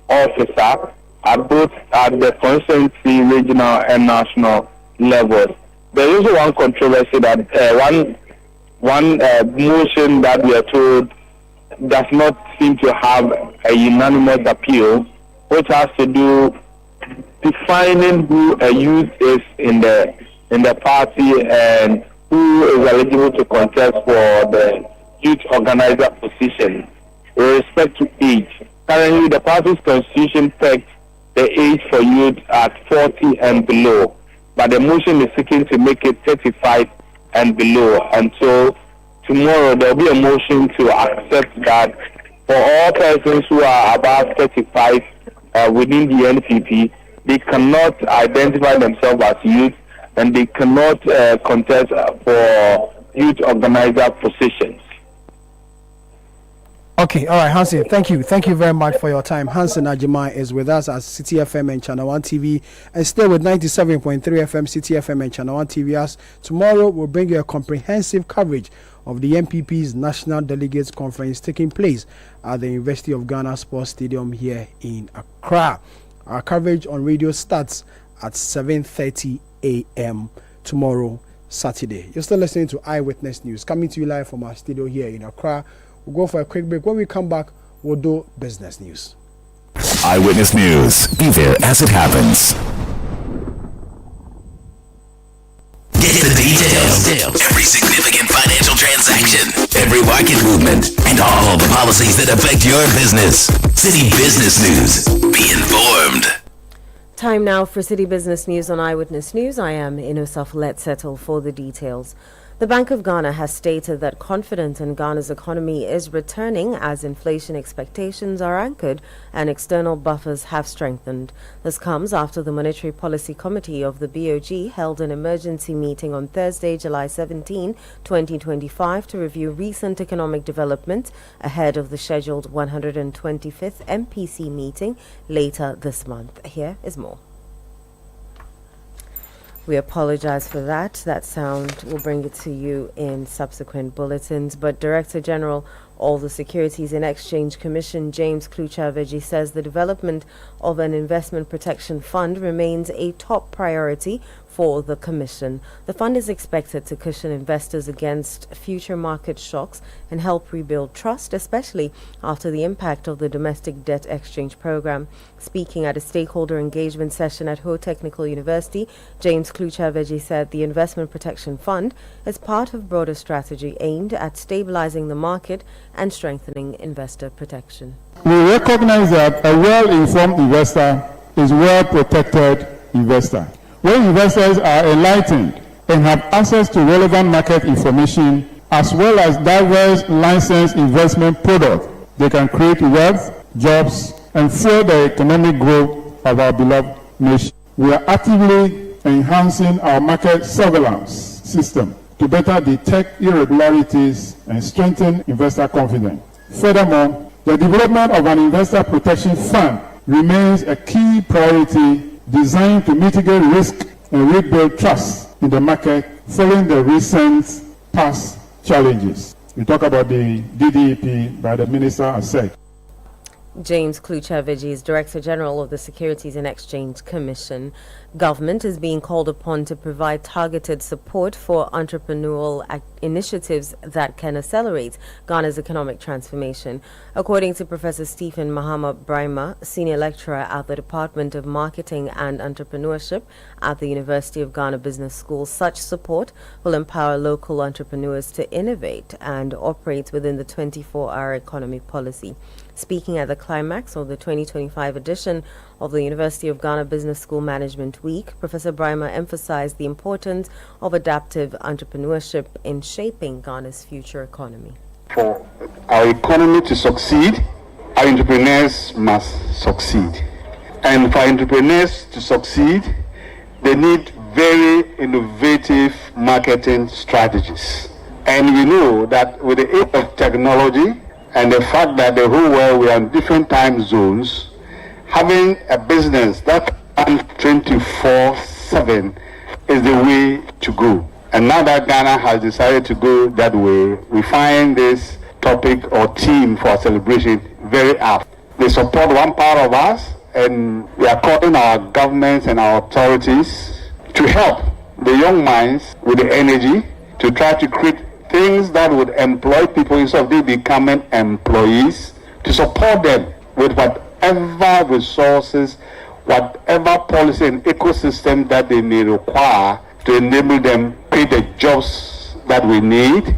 officer at both at the constituency, regional and national levels. There is also one controversy that one motion that we are told does not seem to have a unanimous appeal, which has to do defining who a youth is in the party and who is eligible to contest for the youth organizer position with respect to age. Currently, the party's constitution pegs the age for youth at 40 and below, but the motion is seeking to make it 35 and below. And so tomorrow there will be a motion to accept that for all persons who are above 35 within the NPP, they cannot identify themselves as youth and they cannot contest for youth organizer positions. Okay, all right, Hansen, thank you very much for your time. Hansen Ajimai is with us at Citi FM and Channel 1 TV, and still with 97.3 FM, Citi FM and Channel 1 TV. As tomorrow, we'll bring you a comprehensive coverage of the MPP's National Delegates Conference taking place at the University of Ghana Sports Stadium here in Accra. Our coverage on radio starts at 7:30 a.m. tomorrow, Saturday. You're still listening to Eyewitness News, coming to you live from our studio here in Accra. We'll go for a quick break. When we come back, we'll do business news. Eyewitness News. Be there as it happens. Get the details. Every significant financial transaction, every market movement, and all the policies that affect your business. Citi Business News. Be informed. Time now for Citi Business News on Eyewitness News. I am Inosaf. Let's settle for the details. The Bank of Ghana has stated that confidence in Ghana's economy is returning as inflation expectations are anchored and external buffers have strengthened. This comes after the Monetary Policy Committee of the BOG held an emergency meeting on Thursday, July 17, 2025 to review recent economic developments ahead of the scheduled 125th MPC meeting later this month. Here is more. We apologize for that. That sound will bring it to you in subsequent bulletins. But Director General of the Securities and Exchange Commission, James Kluchaveji, says the development of an investment protection fund remains a top priority for the Commission. The fund is expected to cushion investors against future market shocks and help rebuild trust, especially after the impact of the domestic debt exchange program. Speaking at a stakeholder engagement session at Ho Technical University, James Kluchaveji said the Investment Protection Fund is part of broader strategy aimed at stabilizing the market and strengthening investor protection. We recognize that a well-informed investor is a well-protected investor. When investors are enlightened and have access to relevant market information as well as diverse licensed investment products, they can create wealth, jobs, and fuel the economic growth of our beloved nation. We are actively enhancing our market surveillance system to better detect irregularities and strengthen investor confidence. Furthermore, the development of an investor protection fund remains a key priority designed to mitigate risk and rebuild trust in the market following the recent past challenges. We talk about the DDEP by the Minister has said. James Kluchaveji is Director General of the Securities and Exchange Commission. Government is being called upon to provide targeted support for entrepreneurial initiatives that can accelerate Ghana's economic transformation. According to Professor Stephen Mahama Brima, Senior Lecturer at the Department of Marketing and Entrepreneurship at the University of Ghana Business School, such support will empower local entrepreneurs to innovate and operate within the 24-hour economy policy. Speaking at the climax of the 2025 edition of the University of Ghana Business School Management Week, Professor Brima emphasized the importance of adaptive entrepreneurship in shaping Ghana's future economy. For our economy to succeed, our entrepreneurs must succeed. And for entrepreneurs to succeed, they need very innovative marketing strategies. And we know that with the aid of technology, and the fact that the whole world we are in different time zones, having a business that runs 24/7 is the way to go. And now that Ghana has decided to go that way, we find this topic or theme for our celebration very apt. They support one part of us, and we are calling our governments and our authorities to help the young minds with the energy to try to create things that would employ people instead of they becoming employees, to support them with whatever resources, whatever policy and ecosystem that they may require to enable them create the jobs that we need,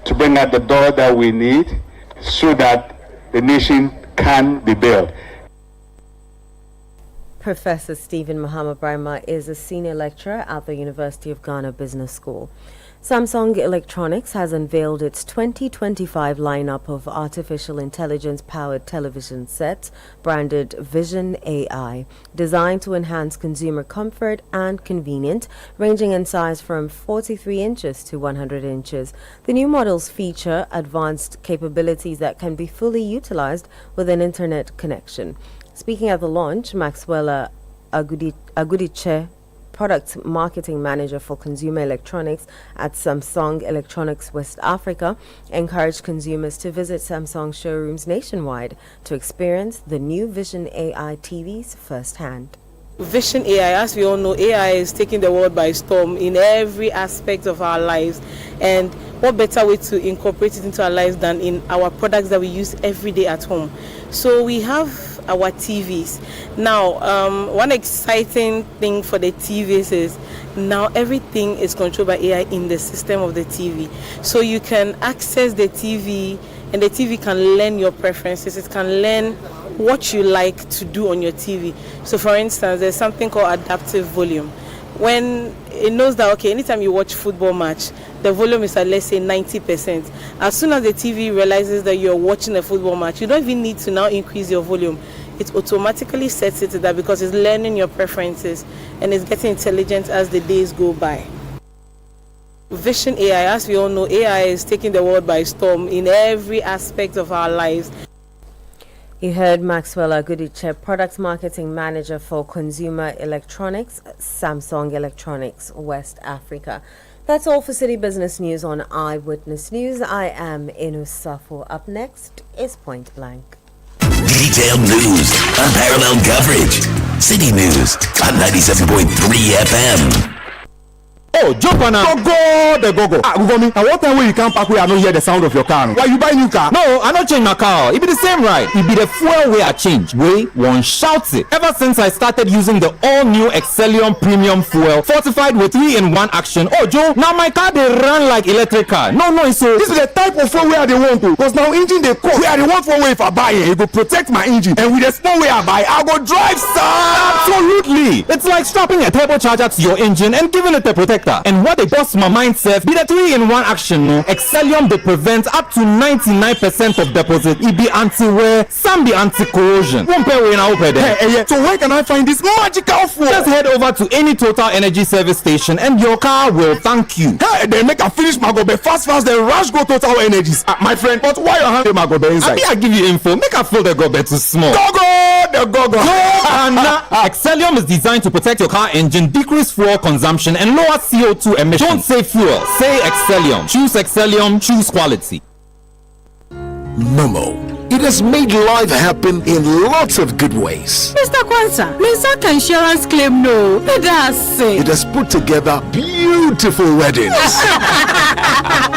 to bring out the dollar that we need so that the nation can be built. Professor Stephen Mahama Brima is a senior lecturer at the University of Ghana Business School. Samsung Electronics has unveiled its 2025 lineup of artificial intelligence-powered television sets branded Vision AI, designed to enhance consumer comfort and convenience, ranging in size from 43 inches to 100 inches. The new models feature advanced capabilities that can be fully utilized with an internet connection. Speaking at the launch, Maxwell Agudiche, Product Marketing Manager for Consumer Electronics at Samsung Electronics West Africa, encouraged consumers to visit Samsung showrooms nationwide to experience the new Vision AI TVs firsthand. Vision AI, as we all know, AI is taking the world by storm in every aspect of our lives. And what better way to incorporate it into our lives than in our products that we use every day at home? So we have our TVs. Now, one exciting thing for the TVs is now everything is controlled by AI in the system of the TV. So you can access the TV and the TV can learn your preferences. It can learn what you like to do on your TV. So for instance, there's something called adaptive volume. When it knows that, okay, anytime you watch football match, the volume is at, let's say, 90%. As soon as the TV realizes that you're watching a football match, you don't even need to now increase your volume. It automatically sets it to that because it's learning your preferences and it's getting intelligent as the days go by. Vision AI, as we all know, AI is taking the world by storm in every aspect of our lives. You heard Maxwell Agudiche, Product Marketing Manager for Consumer Electronics, Samsung Electronics West Africa. That's all for City Business News on Eyewitness News. I am Inu Safo. Up next is Point Blank. Detailed news, unparalleled coverage. City News on 97.3 FM. Oh, jump on now. Go. Ugomi, and what time when you come back where I don't hear the sound of your car? Why you buy new car? No, I not change my car. It be the same ride. It be the fuel way I change. Way one shouts it. Ever since I started using the all-new Excellium Premium Fuel, fortified with 3-in-1 action. Oh, Joe, now my car they run like electric car. No, so this is the type of fuel where they want to. Because now engine they cost. Where they want for way if I buy it, it will protect my engine. And with the small way I buy, I go drive Absolutely. It's like strapping a turbocharger to your engine and giving it a protector. And what they bust my mind says be the 3-in-1 action. No, Excellium they prevent up to 99% of deposit. It be anti-wear, some be anti-corrosion. One pair way now there. So where can I find this magical fuel? Just head over to any Total Energy service station and your car will thank you. Hey, they make a finish Magobe fast, then rush go Total Energies. My friend, but why you have the Magobe inside? I give you info. Make a fill the Gobe too small. Go! And Excellium is designed to protect your car engine, decrease fuel consumption, and lower CO2 emissions. Don't say fuel, say Excellium. Choose Excellium, choose quality. Momo. It has made life happen in lots of good ways. Mr. Kwanzaa, Mr. Insurance claim no. It has put together beautiful weddings.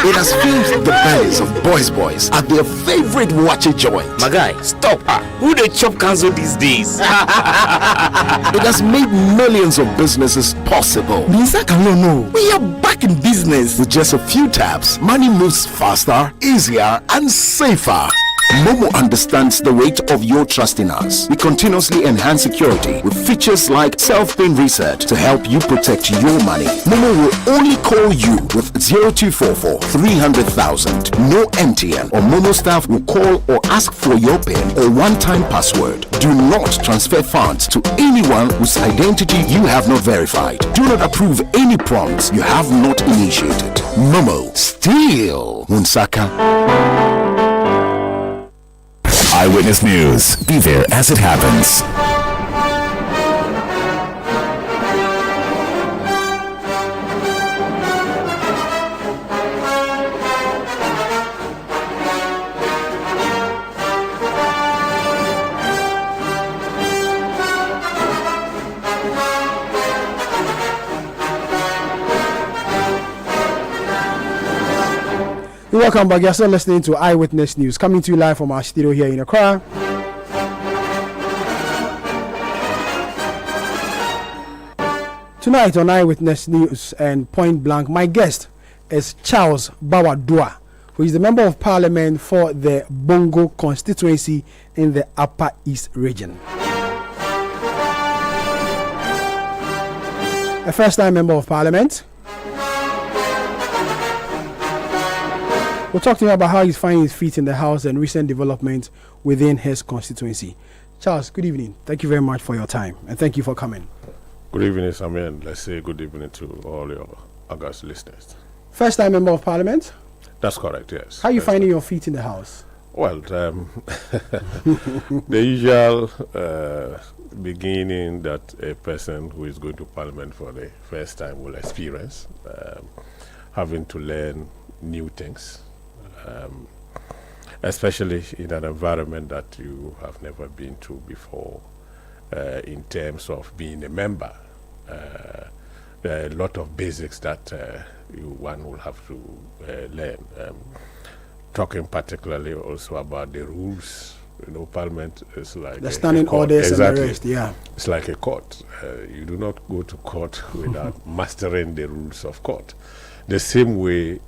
It has filmed the bellies of boys at their favorite watchy joint. My guy, stop. Who they chop cancel these days? It has made millions of businesses possible. No. We are back in business. With just a few taps, money moves faster, easier, and safer. Momo understands the weight of your trust in us. We continuously enhance security with features like self-paying reset to help you protect your money. Momo will only call you with 0244 300,000. No MTN or Momo staff will call or ask for your PIN or one-time password. Do not transfer funds to anyone whose identity you have not verified. Do not approve any prompts you have not initiated. Momo, still Munsaka. Eyewitness News. Be there as it happens. Welcome back. You're still listening to Eyewitness News, coming to you live from our studio here in Accra. Tonight on Eyewitness News and Point Blank, my guest is Charles Bawadua, who is the Member of Parliament for the Bongo constituency in the Upper East region. A first-time Member of Parliament. We'll talk to him about how he's finding his feet in the House and recent developments within his constituency. Charles, good evening. Thank you very much for your time, and thank you for coming. Good evening, Samir, and let's say good evening to all your August listeners. First time member of Parliament? That's correct, yes. How are you finding your feet in the House? Well, the usual beginning that a person who is going to Parliament for the first time will experience, having to learn new things, especially in an environment that you have never been to before, in terms of being a member. There are a lot of basics that one will have to learn. Talking particularly also about the rules. You know, Parliament is like the standing orders and the rest, yeah. It's like a court. You do not go to court without mastering the rules of court. The same way,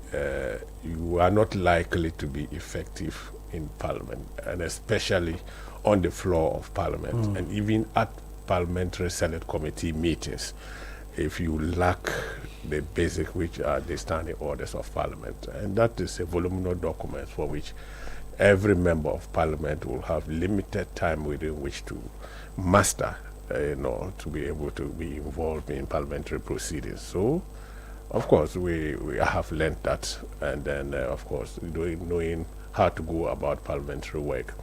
you are not likely to be effective in Parliament, and especially on the floor of Parliament, and even at Parliamentary Senate Committee meetings, if you lack the basic, which are the standing orders of Parliament. And that is a voluminous document for which every member of Parliament will have limited time within which to master, to be able to be involved in parliamentary proceedings. So, of course, we have learned that, and then, of course, knowing how to go about parliamentary work.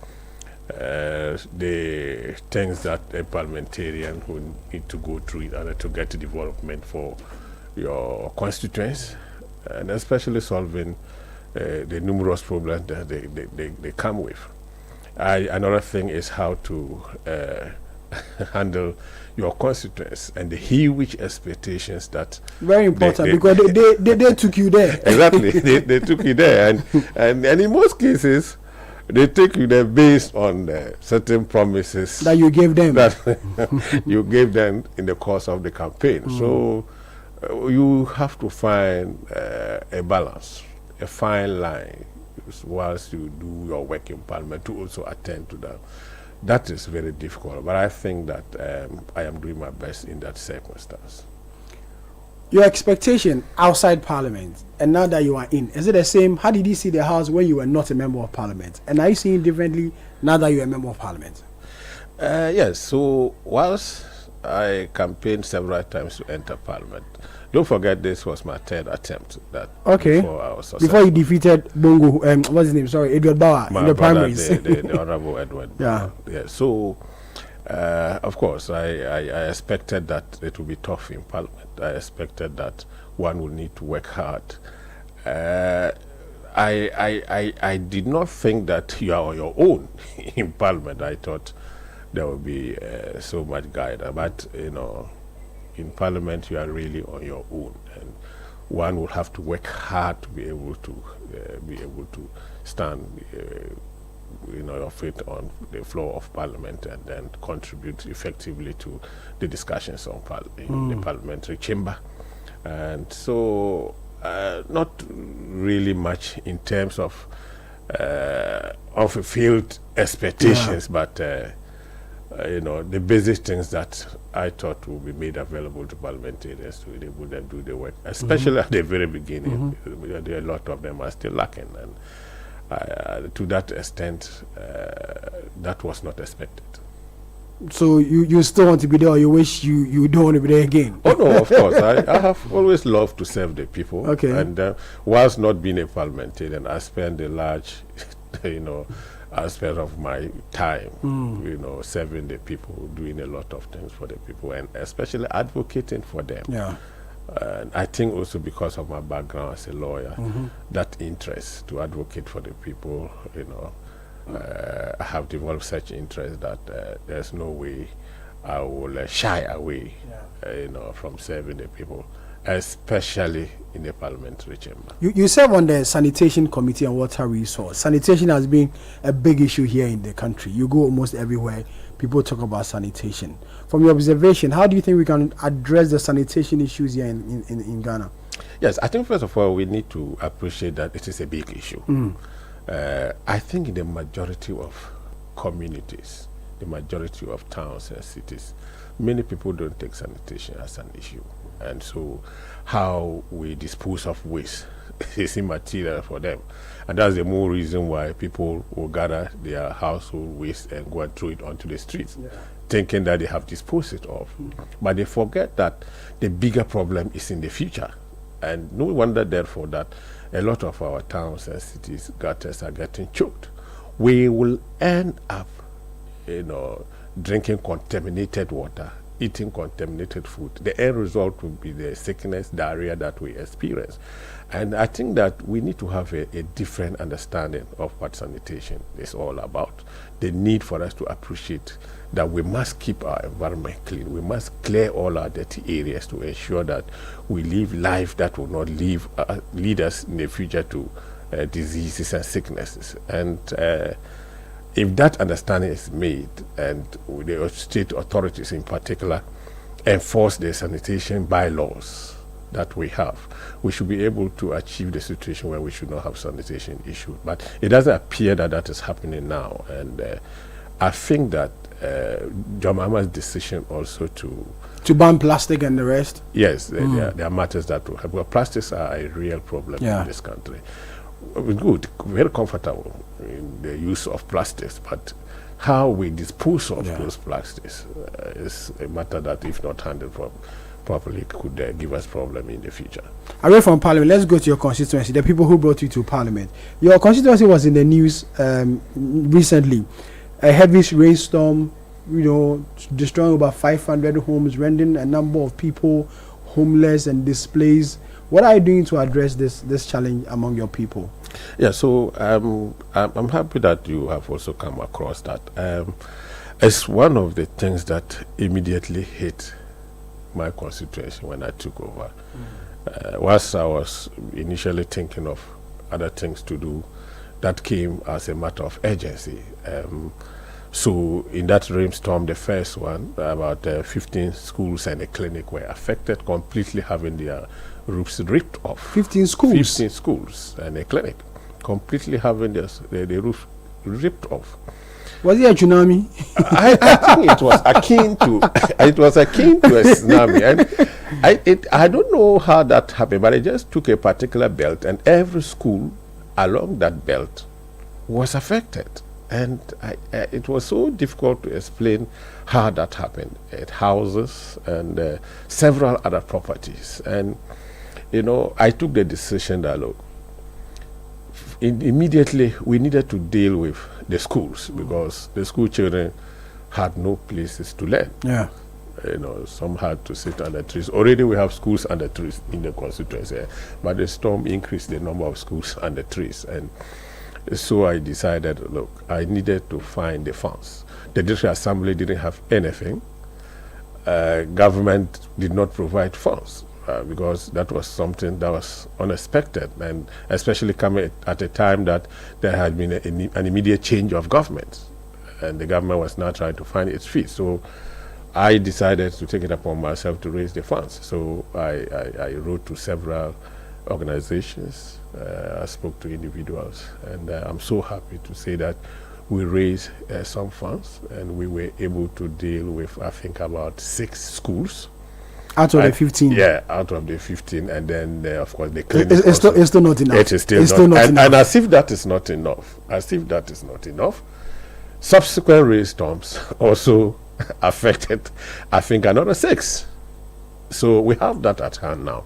The things that a parliamentarian will need to go through in order to get development for your constituents, and especially solving the numerous problems that they come with. Another thing is how to handle your constituents and the huge expectations that very important, because they took you there. Exactly, they took you there, and in most cases they take you there based on certain promises that you gave them, you gave them in the course of the campaign. So you have to find a balance, a fine line, whilst you do your work in Parliament, to also attend to that. That is very difficult, but I think that I am doing my best in that circumstance. Your expectation outside Parliament and now that you are in, is it the same? How did you see the House when you were not a member of Parliament? And are you seeing differently now that you're a member of Parliament? Yes, so whilst I campaigned several times to enter Parliament, don't forget this was my third attempt. Before you defeated Bongo, what's his name? Sorry, Edward Bauer in the primaries. The Honorable Edward yeah. Bauer. Yeah. So, of course, I expected that it would be tough in Parliament. I expected that one would need to work hard. I did not think that you are on your own in Parliament. I thought there would be so much guidance, but in Parliament you are really on your own, and one will have to work hard to be able to stand your feet on the floor of Parliament and then contribute effectively to the discussions on in the parliamentary chamber. And so not really much in terms of fulfilled expectations, but the basic things that I thought would be made available to parliamentarians to be able to do the work, especially at the very beginning. There are a lot of them are still lacking, and to that extent, that was not expected. So you still want to be there, or you wish you don't want to be there again? Oh no, of course. I have always loved to serve the people. Okay. And whilst not being a parliamentarian, I spend a large, aspect of my time, serving the people, doing a lot of things for the people, and especially advocating for them. Yeah. And I think also because of my background as a lawyer, that interest to advocate for the people, I have developed such interest that there's no way I will shy away, from serving the people, especially in the parliamentary chamber. You serve on the Sanitation Committee and Water Resource. Sanitation has been a big issue here in the country. You go almost everywhere, people talk about sanitation. From your observation, how do you think we can address the sanitation issues here in Ghana? Yes, I think first of all, we need to appreciate that it is a big issue. I think in the majority of communities, the majority of towns and cities, many people don't take sanitation as an issue. And so how we dispose of waste is immaterial for them. And that's the more reason why people will gather their household waste and go and throw it onto the streets, thinking that they have disposed it of. But they forget that the bigger problem is in the future. And no wonder, therefore, that a lot of our towns and cities' gutters are getting choked. We will end up, drinking contaminated water, eating contaminated food. The end result will be the sickness, diarrhea that we experience. And I think that we need to have a different understanding of what sanitation is all about. The need for us to appreciate that we must keep our environment clean. We must clear all our dirty areas to ensure that we live life that will not lead us in the future to diseases and sicknesses. And if that understanding is made, and the state authorities in particular enforce the sanitation bylaws that we have, we should be able to achieve the situation where we should not have sanitation issues. But it doesn't appear that that is happening now. And I think that John Mahama's decision also to ban plastic and the rest. Yes, there are matters that will help. Well, plastics are a real problem in this country. Good, very comfortable in the use of plastics, but how we dispose of those plastics is a matter that, if not handled properly, could give us problem in the future. Away from Parliament, let's go to your constituency, the people who brought you to Parliament. Your constituency was in the news recently. A heavy rainstorm, destroying about 500 homes, rendering a number of people homeless and displaced. What are you doing to address this challenge among your people? Yeah, so I'm happy that you have also come across that. It's one of the things that immediately hit my constituency when I took over. Whilst I was initially thinking of other things to do, that came as a matter of urgency. So in that rainstorm, the first one, about 15 schools and a clinic were affected, completely having their roofs ripped off. 15 schools? 15 schools and a clinic, completely having the roof ripped off. Was it a tsunami? I think it was akin to a tsunami. And I don't know how that happened, but I just took a particular belt, and every school along that belt was affected. And it was so difficult to explain how that happened. At houses and several other properties. And, I took the decision that, look, immediately we needed to deal with the schools, because the school children had no places to learn. Yeah. Some had to sit under trees. Already we have schools under trees in the constituency, but the storm increased the number of schools under trees. And so I decided, look, I needed to find the funds. The district assembly didn't have anything. Government did not provide funds because that was something that was unexpected, and especially coming at a time that there had been an immediate change of government, and the government was now trying to find its feet. So I decided to take it upon myself to raise the funds. So I wrote to several organizations. I spoke to individuals, and I'm so happy to say that we raised some funds, and we were able to deal with, I think, about 6 schools. Out of the 15? Yeah, out of the 15. And then, of course, the clinic. It's still not enough. It is still not enough. And as if that is not enough, subsequent rainstorms also affected, I think, another 6. So we have that at hand now.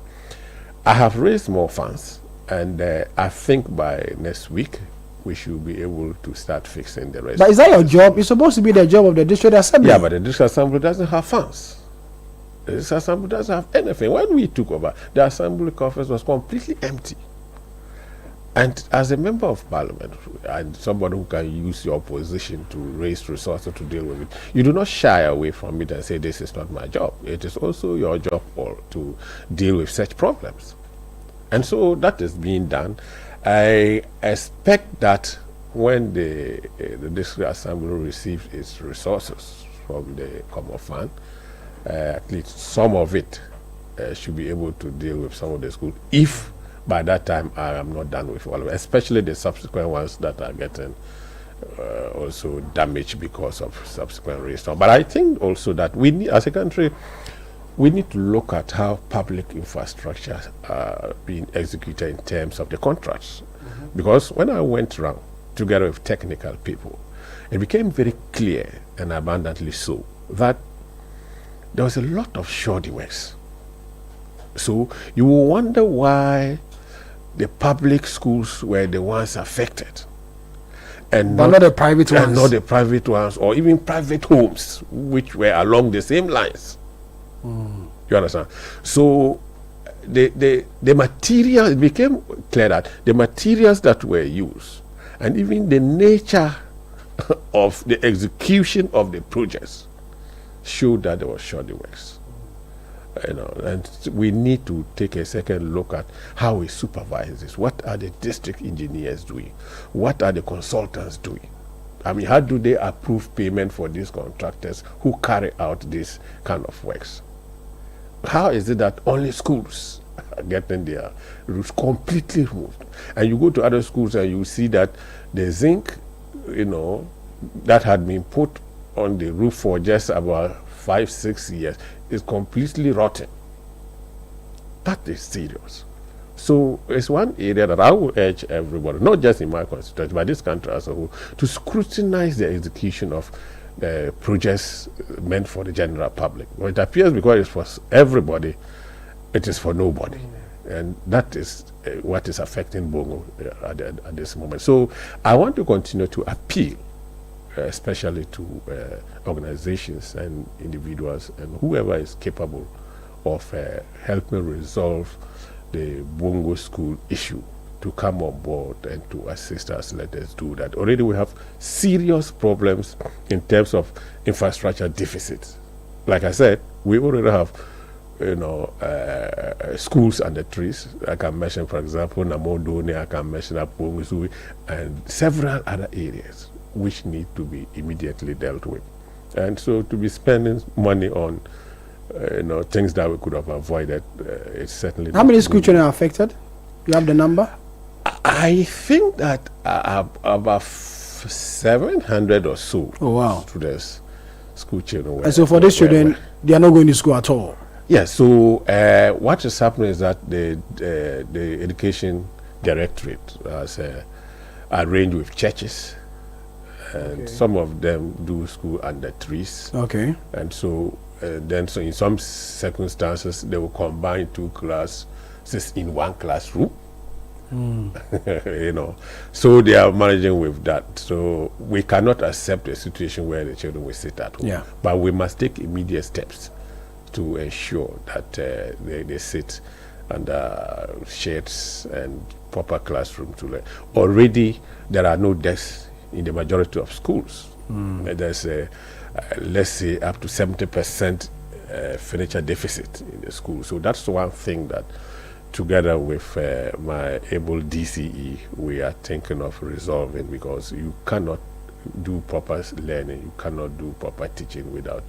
I have raised more funds, and I think by next week we should be able to start fixing the rest. But is that your job? It's supposed to be the job of the district assembly. Yeah, but the district assembly doesn't have funds. The district assembly doesn't have anything. When we took over, the assembly coffers was completely empty. And as a member of parliament, and somebody who can use your position to raise resources to deal with it, you do not shy away from it and say, this is not my job. It is also your job to deal with such problems. And so that is being done. I expect that when the district assembly receives its resources from the common fund, at least some of it should be able to deal with some of the schools, if by that time I am not done with all of it, especially the subsequent ones that are getting also damaged because of subsequent rainstorm. But I think also that we need, as a country, we need to look at how public infrastructure are being executed in terms of the contracts. Because when I went around together with technical people, it became very clear and abundantly so that there was a lot of shoddy works. So you will wonder why the public schools were the ones affected, and but not the private ones. And not the private ones, or even private homes, which were along the same lines. You understand? So the material, it became clear that the materials that were used, and even the nature of the execution of the projects, showed that there was shoddy works. And we need to take a second look at how we supervise this. What are the district engineers doing? What are the consultants doing? I mean, how do they approve payment for these contractors who carry out this kind of works? How is it that only schools are getting their roofs completely removed? And you go to other schools and you see that the zinc, that had been put on the roof for just about 5-6 years is completely rotten. That is serious. So it's one area that I will urge everybody, not just in my constituency, but this country as a whole, to scrutinize the execution of projects meant for the general public. Well, it appears because it's for everybody, it is for nobody. And that is what is affecting Bongo at this moment. So I want to continue to appeal, especially to organizations and individuals and whoever is capable of helping resolve the Bongo school issue, to come on board and to assist us. Let us do that. Already we have serious problems in terms of infrastructure deficits. Like I said, we already have schools under trees. I can mention, for example, Namondone, I can mention Apongusui, and several other areas which need to be immediately dealt with. And so to be spending money on things that we could have avoided, it's certainly. How many school children are affected? You have the number? I think that about 700 or so. Oh, wow. Students, school children. And so for these children, they are not going to school at all? Yes. So what is happening is that the Education Directorate has arranged with churches, and some of them do school under trees. Okay. And so so in some circumstances they will combine 2 classes in one classroom. So they are managing with that. So we cannot accept a situation where the children will sit at home. Yeah. But we must take immediate steps to ensure that they sit under shades and proper classroom to learn. Already there are no desks in the majority of schools. There's let's say up to 70% furniture deficit in the school. So that's one thing that, together with my able DCE, we are thinking of resolving, because you cannot do proper learning, you cannot do proper teaching without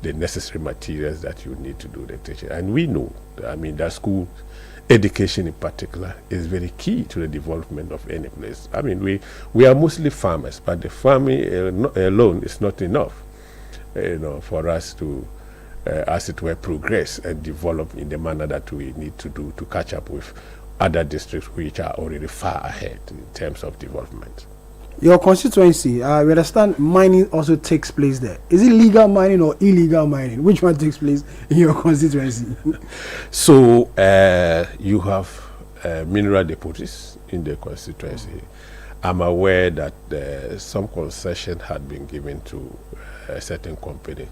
the necessary materials that you need to do the teaching. And we know, that school education in particular is very key to the development of any place. We are mostly farmers, but the farming alone is not enough, for us to, as it were, progress and develop in the manner that we need to do to catch up with other districts which are already far ahead in terms of development. Your constituency, we understand mining also takes place there. Is it legal mining or illegal mining? Which one takes place in your constituency? So you have mineral deposits in the constituency. I'm aware that some concession had been given to a certain company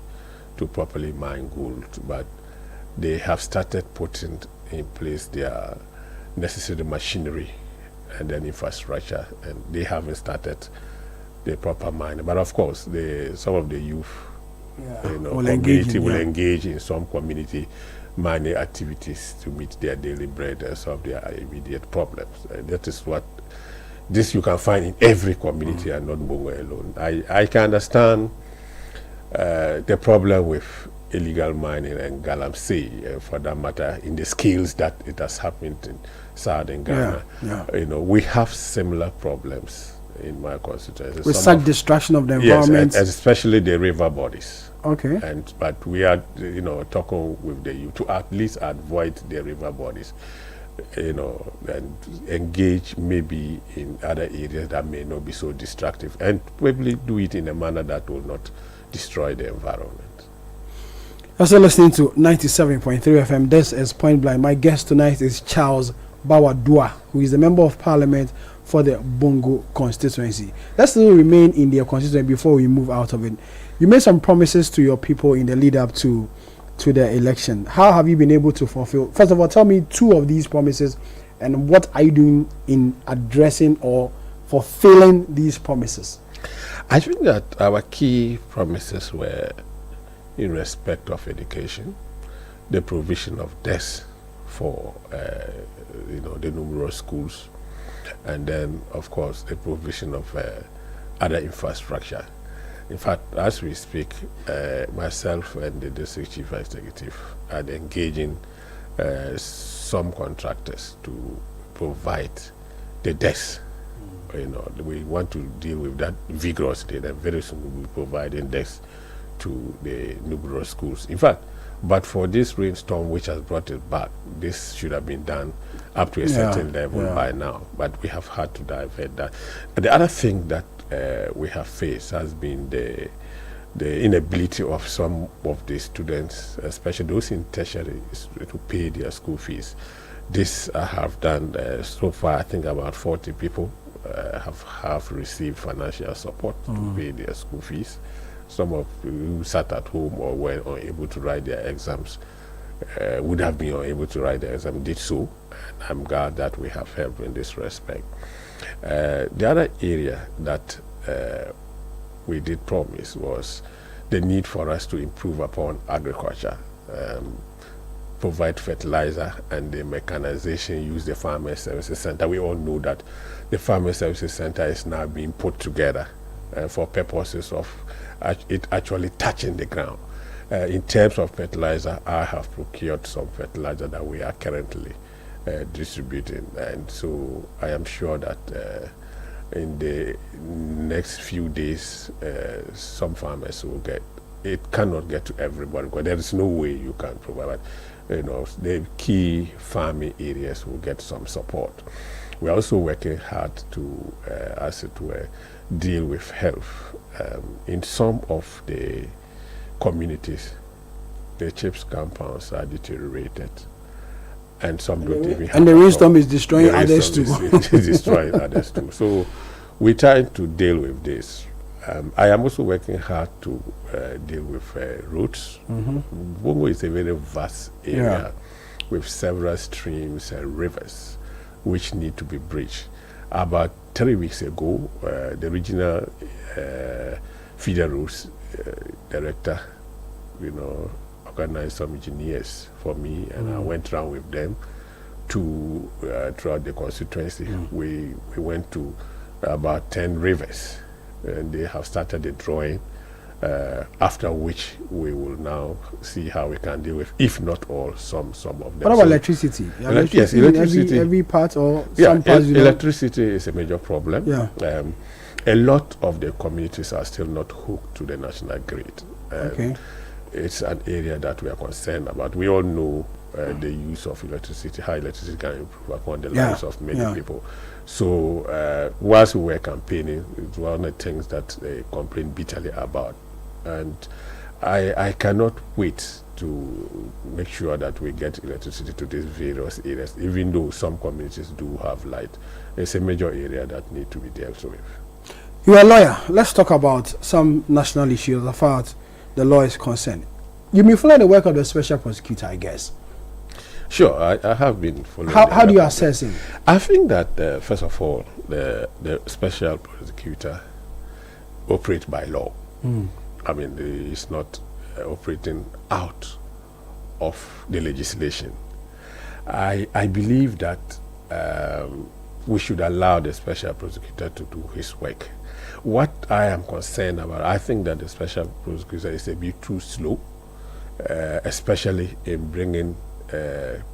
to properly mine gold, but they have started putting in place their necessary machinery and then infrastructure, and they haven't started the proper mining. But of course, some of the youth will engage in some community mining activities to meet their daily bread and solve their immediate problems. That is what you can find in every community and not Bongo alone. I can understand the problem with illegal mining and galamsey, for that matter, in the scales that it has happened in southern Ghana. We have similar problems in my constituency. With such destruction of the environment? Yes, especially the river bodies. Okay. But we are, talking with the youth to at least avoid the river bodies, and engage maybe in other areas that may not be so destructive, and probably do it in a manner that will not destroy the environment. You're still listening to 97.3 FM. This is Point Blank. My guest tonight is Charles Bawadua, who is the Member of Parliament for the Bongo constituency. Let's still remain in their constituency before we move out of it. You made some promises to your people in the lead up to the election. How have you been able to fulfill? First of all, tell me 2 of these promises, and what are you doing in addressing or fulfilling these promises? I think that our key promises were in respect of education, the provision of desks for the numerous schools, and then of course the provision of other infrastructure. In fact, as we speak, myself and the district chief executive are engaging some contractors to provide the desks. We want to deal with that vigorously, and very soon we'll be providing desks to the numerous schools. In fact, but for this rainstorm which has brought it back, this should have been done up to a certain level by now, but we have had to divert that. But the other thing that we have faced has been the inability of some of the students, especially those in tertiary, to pay their school fees. This I have done so far. I think about 40 people have received financial support to pay their school fees. Some of who sat at home or were unable to write their exams would have been unable to write their exam, did so. And I'm glad that we have helped in this respect. The other area that we did promise was the need for us to improve upon agriculture, provide fertilizer and the mechanization, use the Farmer Services Center. We all know that the Farmer Services Center is now being put together for purposes of it actually touching the ground. In terms of fertilizer, I have procured some fertilizer that we are currently distributing, and so I am sure that in the next few days some farmers will get. It cannot get to everybody because there is no way you can provide, but the key farming areas will get some support. We're also working hard to, as it were, deal with health. In some of the communities, the chips compounds are deteriorated, and some don't even have. And the rainstorm is destroying others too. It's destroying others too. So we're trying to deal with this. I am also working hard to deal with roads. Bongo is a very vast area with several streams and rivers which need to be bridged. About 3 weeks ago, the regional feeder roads director, organized some engineers for me, and I went around with them to throughout the constituency. We went to about 10 rivers, and they have started the drawing. After which we will now see how we can deal with, if not all, some of them. What about electricity? Yes, electricity. In every part or some parts? Electricity is a major problem. Yeah. A lot of the communities are still not hooked to the national grid. Okay. It's an area that we are concerned about. We all know the use of electricity, how electricity can improve upon the lives of many people. So whilst we were campaigning, it's one of the things that they complain bitterly about. And I cannot wait to make sure that we get electricity to these various areas, even though some communities do have light. It's a major area that needs to be dealt with. You are a lawyer. Let's talk about some national issues as far as the law is concerned. You've been following the work of the special prosecutor, I guess. Sure, I have been following. How do you assess him? I think that, first of all, the special prosecutor operates by law. I mean, he's not operating out of the legislation. I believe that we should allow the special prosecutor to do his work. What I am concerned about, I think that the special prosecutor is a bit too slow, especially in bringing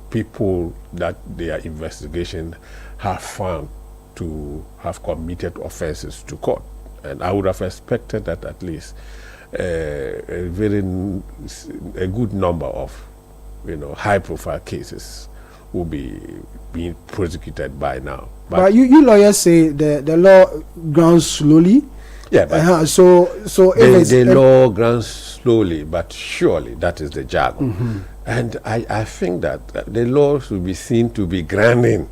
people that their investigation have found to have committed offenses to court. And I would have expected that at least a good number of, high-profile cases will be being prosecuted by now. But you lawyers say the law grounds slowly. Yeah, but so the law grounds slowly, but surely that is the jargon. Mm-hmm. And I think that the law should be seen to be grounding.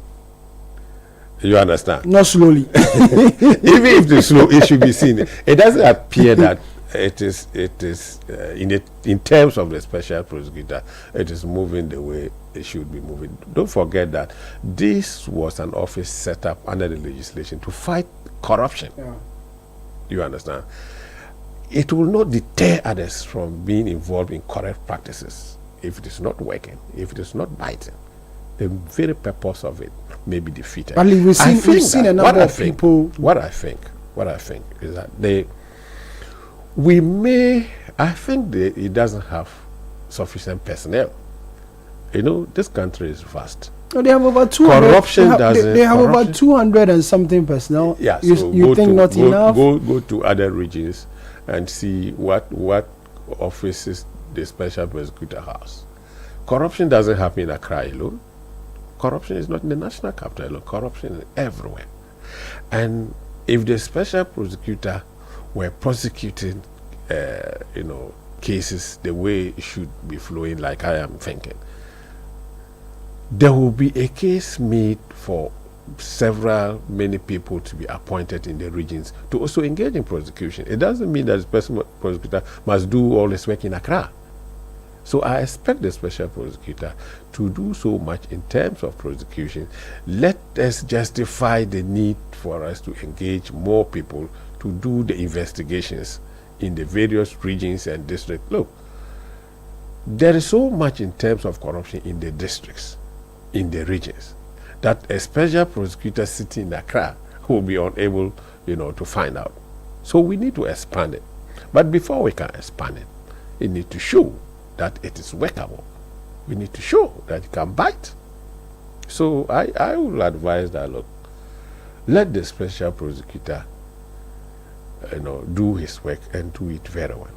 You understand? Not slowly. Even if the slow, it should be seen. It doesn't appear that it is in terms of the special prosecutor, it is moving the way it should be moving. Don't forget that this was an office set up under the legislation to fight corruption. Yeah. You understand? It will not deter others from being involved in corrupt practices if it is not working, if it is not biting. The very purpose of it may be defeated. But we've seen a number of people. What I think is that it doesn't have sufficient personnel. This country is vast. No, they have over 200. Corruption They have over 200 and something personnel. Yeah, you think not enough? Go to other regions and see what offices the special prosecutor has. Corruption doesn't happen in Accra alone. Corruption is not in the national capital alone. Corruption is everywhere. And if the special prosecutor were prosecuting, cases the way it should be flowing, like I am thinking, there will be a case made for many people to be appointed in the regions to also engage in prosecution. It doesn't mean that the special prosecutor must do all his work in Accra. So I expect the special prosecutor to do so much in terms of prosecution. Let us justify the need for us to engage more people to do the investigations in the various regions and districts. Look, there is so much in terms of corruption in the districts, in the regions, that a special prosecutor sitting in Accra will be unable, to find out. So we need to expand it. But before we can expand it, we need to show that it is workable. We need to show that it can bite. So I will advise that, look, let the special prosecutor do his work and do it very well.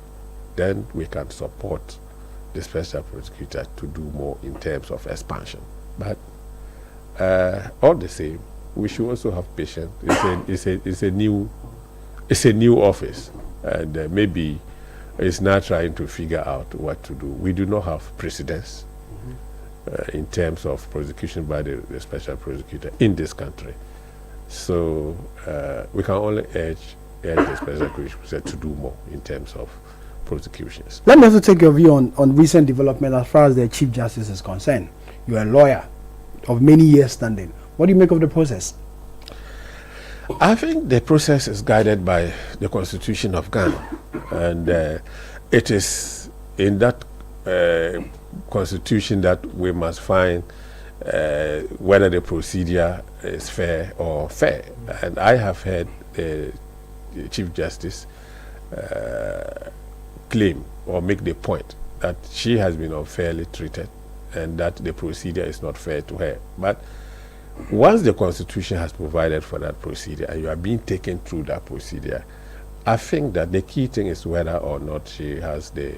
Then we can support the special prosecutor to do more in terms of expansion. But all the same, we should also have patience. It's a new office, and maybe it's now trying to figure out what to do. We do not have precedence in terms of prosecution by the special prosecutor in this country. So we can only urge the special prosecutor to do more in terms of prosecutions. Let me also take your view on recent development as far as the Chief Justice is concerned. You're a lawyer of many years standing. What do you make of the process? I think the process is guided by the Constitution of Ghana, and it is in that Constitution that we must find whether the procedure is fair or fair. And I have heard the Chief Justice claim or make the point that she has been unfairly treated and that the procedure is not fair to her. But once the Constitution has provided for that procedure and you are being taken through that procedure, I think that the key thing is whether or not she has the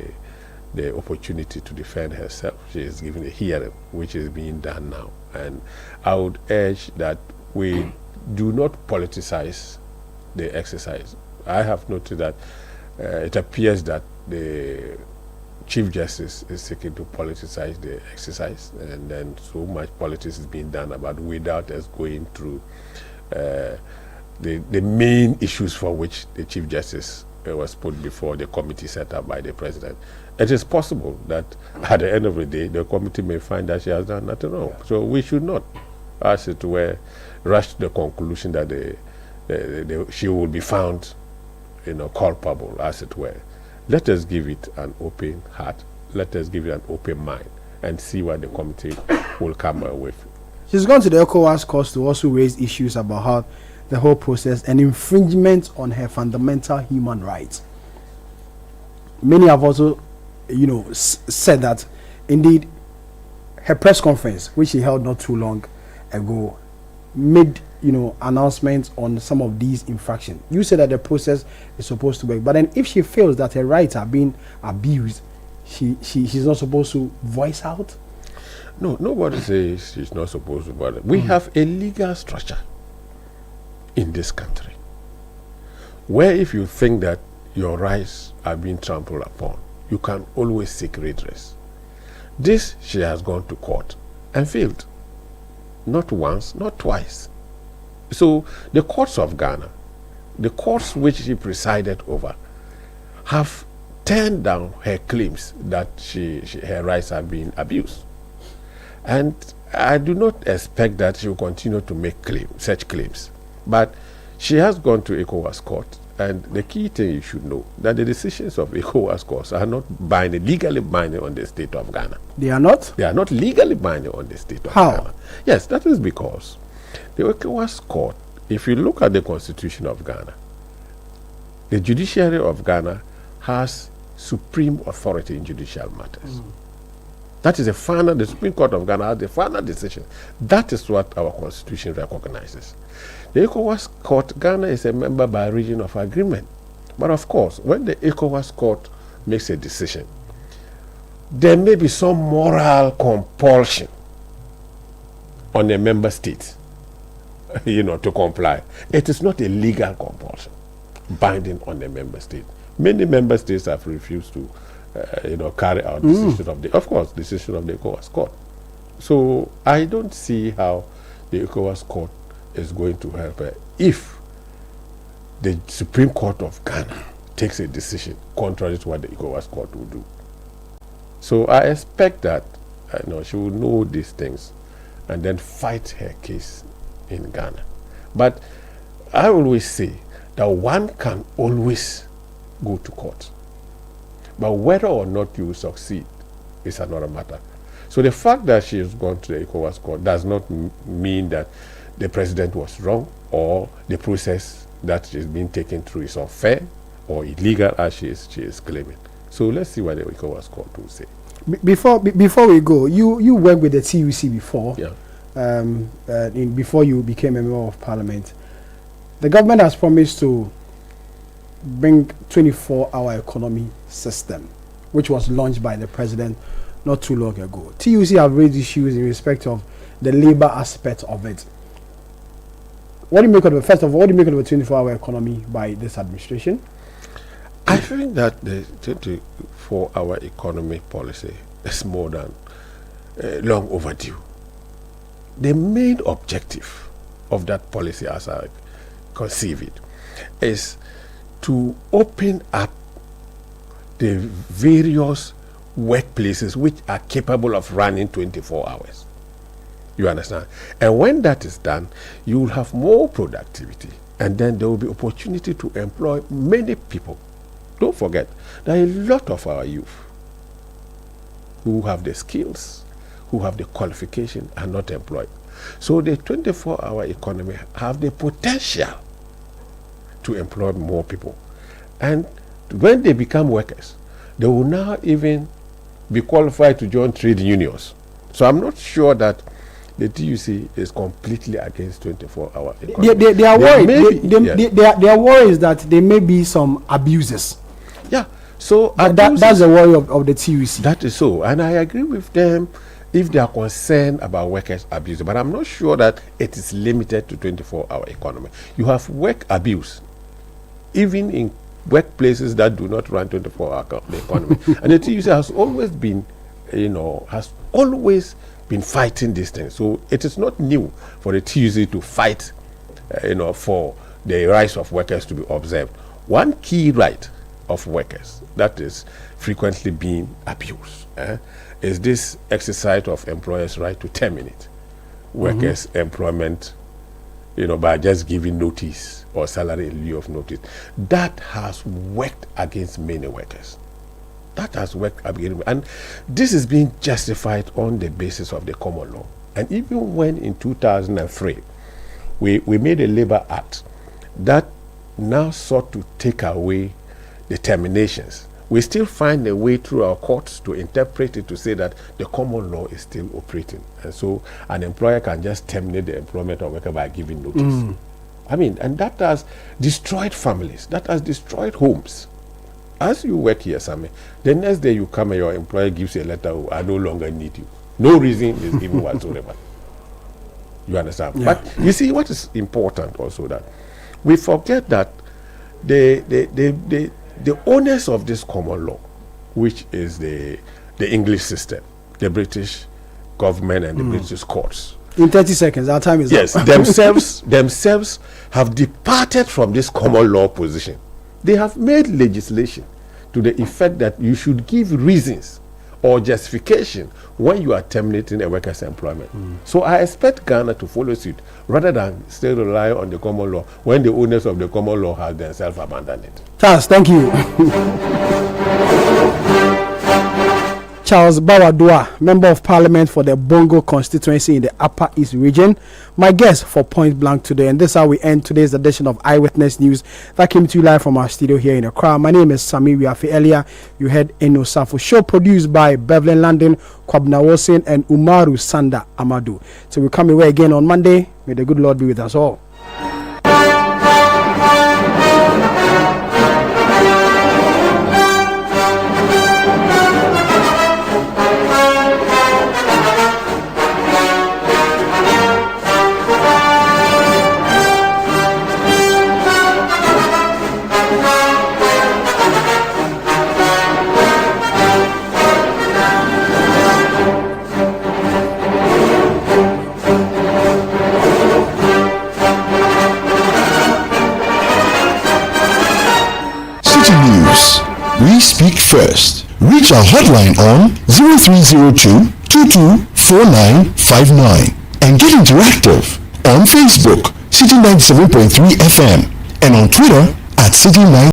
opportunity to defend herself. She is given a hearing, which is being done now. And I would urge that we do not politicize the exercise. I have noted that it appears that the Chief Justice is seeking to politicize the exercise, and then so much politics is being done about without us going through the main issues for which the Chief Justice was put before the committee set up by the President. It is possible that at the end of the day, the committee may find that she has done nothing wrong. So we should not, as it were, rush to the conclusion that she will be found, culpable, as it were. Let us give it an open heart. Let us give it an open mind and see what the committee will come up with. She's gone to the ECOWAS court to also raise issues about how the whole process and infringement on her fundamental human rights. Many have also, said that indeed her press conference, which she held not too long ago, made announcements on some of these infractions. You said that the process is supposed to work, but then if she feels that her rights are being abused, she's not supposed to voice out? No, nobody says she's not supposed to. But we have a legal structure in this country where if you think that your rights are being trampled upon, you can always seek redress. This, she has gone to court and failed. Not once, not twice. So the courts of Ghana, the courts which she presided over, have turned down her claims that her rights have been abused. And I do not expect that she will continue to make such claims. But she has gone to ECOWAS court, and the key thing you should know, that the decisions of ECOWAS courts are not legally binding on the state of Ghana. They are not? They are not legally binding on the state of Ghana. Yes, that is because the ECOWAS court, if you look at the constitution of Ghana, the judiciary of Ghana has supreme authority in judicial matters. That is the Supreme Court of Ghana has the final decision. That is what our constitution recognizes. The ECOWAS court, Ghana is a member by region of agreement. But of course, when the ECOWAS court makes a decision, there may be some moral compulsion on a member state, to comply. It is not a legal compulsion binding on a member state. Many member states have refused to carry out decision of the ECOWAS court. So I don't see how the ECOWAS court is going to help her if the Supreme Court of Ghana takes a decision contrary to what the ECOWAS court will do. So I expect that she will know these things and then fight her case in Ghana. But I always say that one can always go to court. But whether or not you succeed is another matter. So the fact that she has gone to the ECOWAS court does not mean that the president was wrong or the process that is being taken through is unfair or illegal as she is claiming. So let's see what the ECOWAS court will say. Before we go, you worked with the TUC before. Yeah. Before you became a member of parliament. The government has promised to bring 24-hour economy system, which was launched by the president not too long ago. TUC have raised issues in respect of the labor aspect of it. What do you make of first of all, what do you make of the 24-hour economy by this administration? I think that the 24-hour economy policy is more than long overdue. The main objective of that policy, as I conceive it, is to open up the various workplaces which are capable of running 24 hours. You understand? And when that is done, you will have more productivity, and then there will be opportunity to employ many people. Don't forget, there are a lot of our youth who have the skills, who have the qualification, are not employed. So the 24-hour economy have the potential to employ more people. And when they become workers, they will now even be qualified to join trade unions. So I'm not sure that the TUC is completely against 24-hour economy. They are worried. They are worried that there may be some abuses. Yeah. So that's the worry of the TUC. That is so. And I agree with them if they are concerned about workers' abuse. But I'm not sure that it is limited to 24-hour economy. You have work abuse, even in workplaces that do not run 24-hour economy. And the TUC has always been, fighting this thing. So it is not new for the TUC to fight, for the rights of workers to be observed. One key right of workers that is frequently being abused is this exercise of employers' right to terminate workers' employment, by just giving notice or salary in lieu of notice. That has worked against many workers. That has worked against, and this is being justified on the basis of the common law. And even when in 2003 we made a labor act that now sought to take away the terminations we still find a way through our courts to interpret it to say that the common law is still operating. And so an employer can just terminate the employment of worker by giving notice. I mean, and that has destroyed families. That has destroyed homes. As you work here, Sammy, the next day you come and your employer gives you a letter, oh, I no longer need you. No reason is given whatsoever. You understand? Yeah. But you see, what is important also that we forget that the owners of this common law, which is the English system, the British government and the British courts. In 30 seconds, our time is up. Yes, themselves have departed from this common law position. They have made legislation to the effect that you should give reasons or justification when you are terminating a worker's employment. So I expect Ghana to follow suit rather than still rely on the common law when the owners of the common law have themselves abandoned it. Charles, thank you. Charles Bawadua, Member of Parliament for the Bongo constituency in the Upper East region, my guest for Point Blank today. And this is how we end today's edition of Eyewitness News that came to you live from our studio here in Accra. My name is Samir Wiafe. Earlier, you heard Eno Safo. Show produced by Beverly Landon, Kwabna Wosin, and Umaru Sanda Amadu. So we come away again on Monday. May the good Lord be with us all. We speak first. Reach our hotline on 0302-224959 and get interactive on Facebook, Citi 97.3 FM, and on Twitter at Citi 9.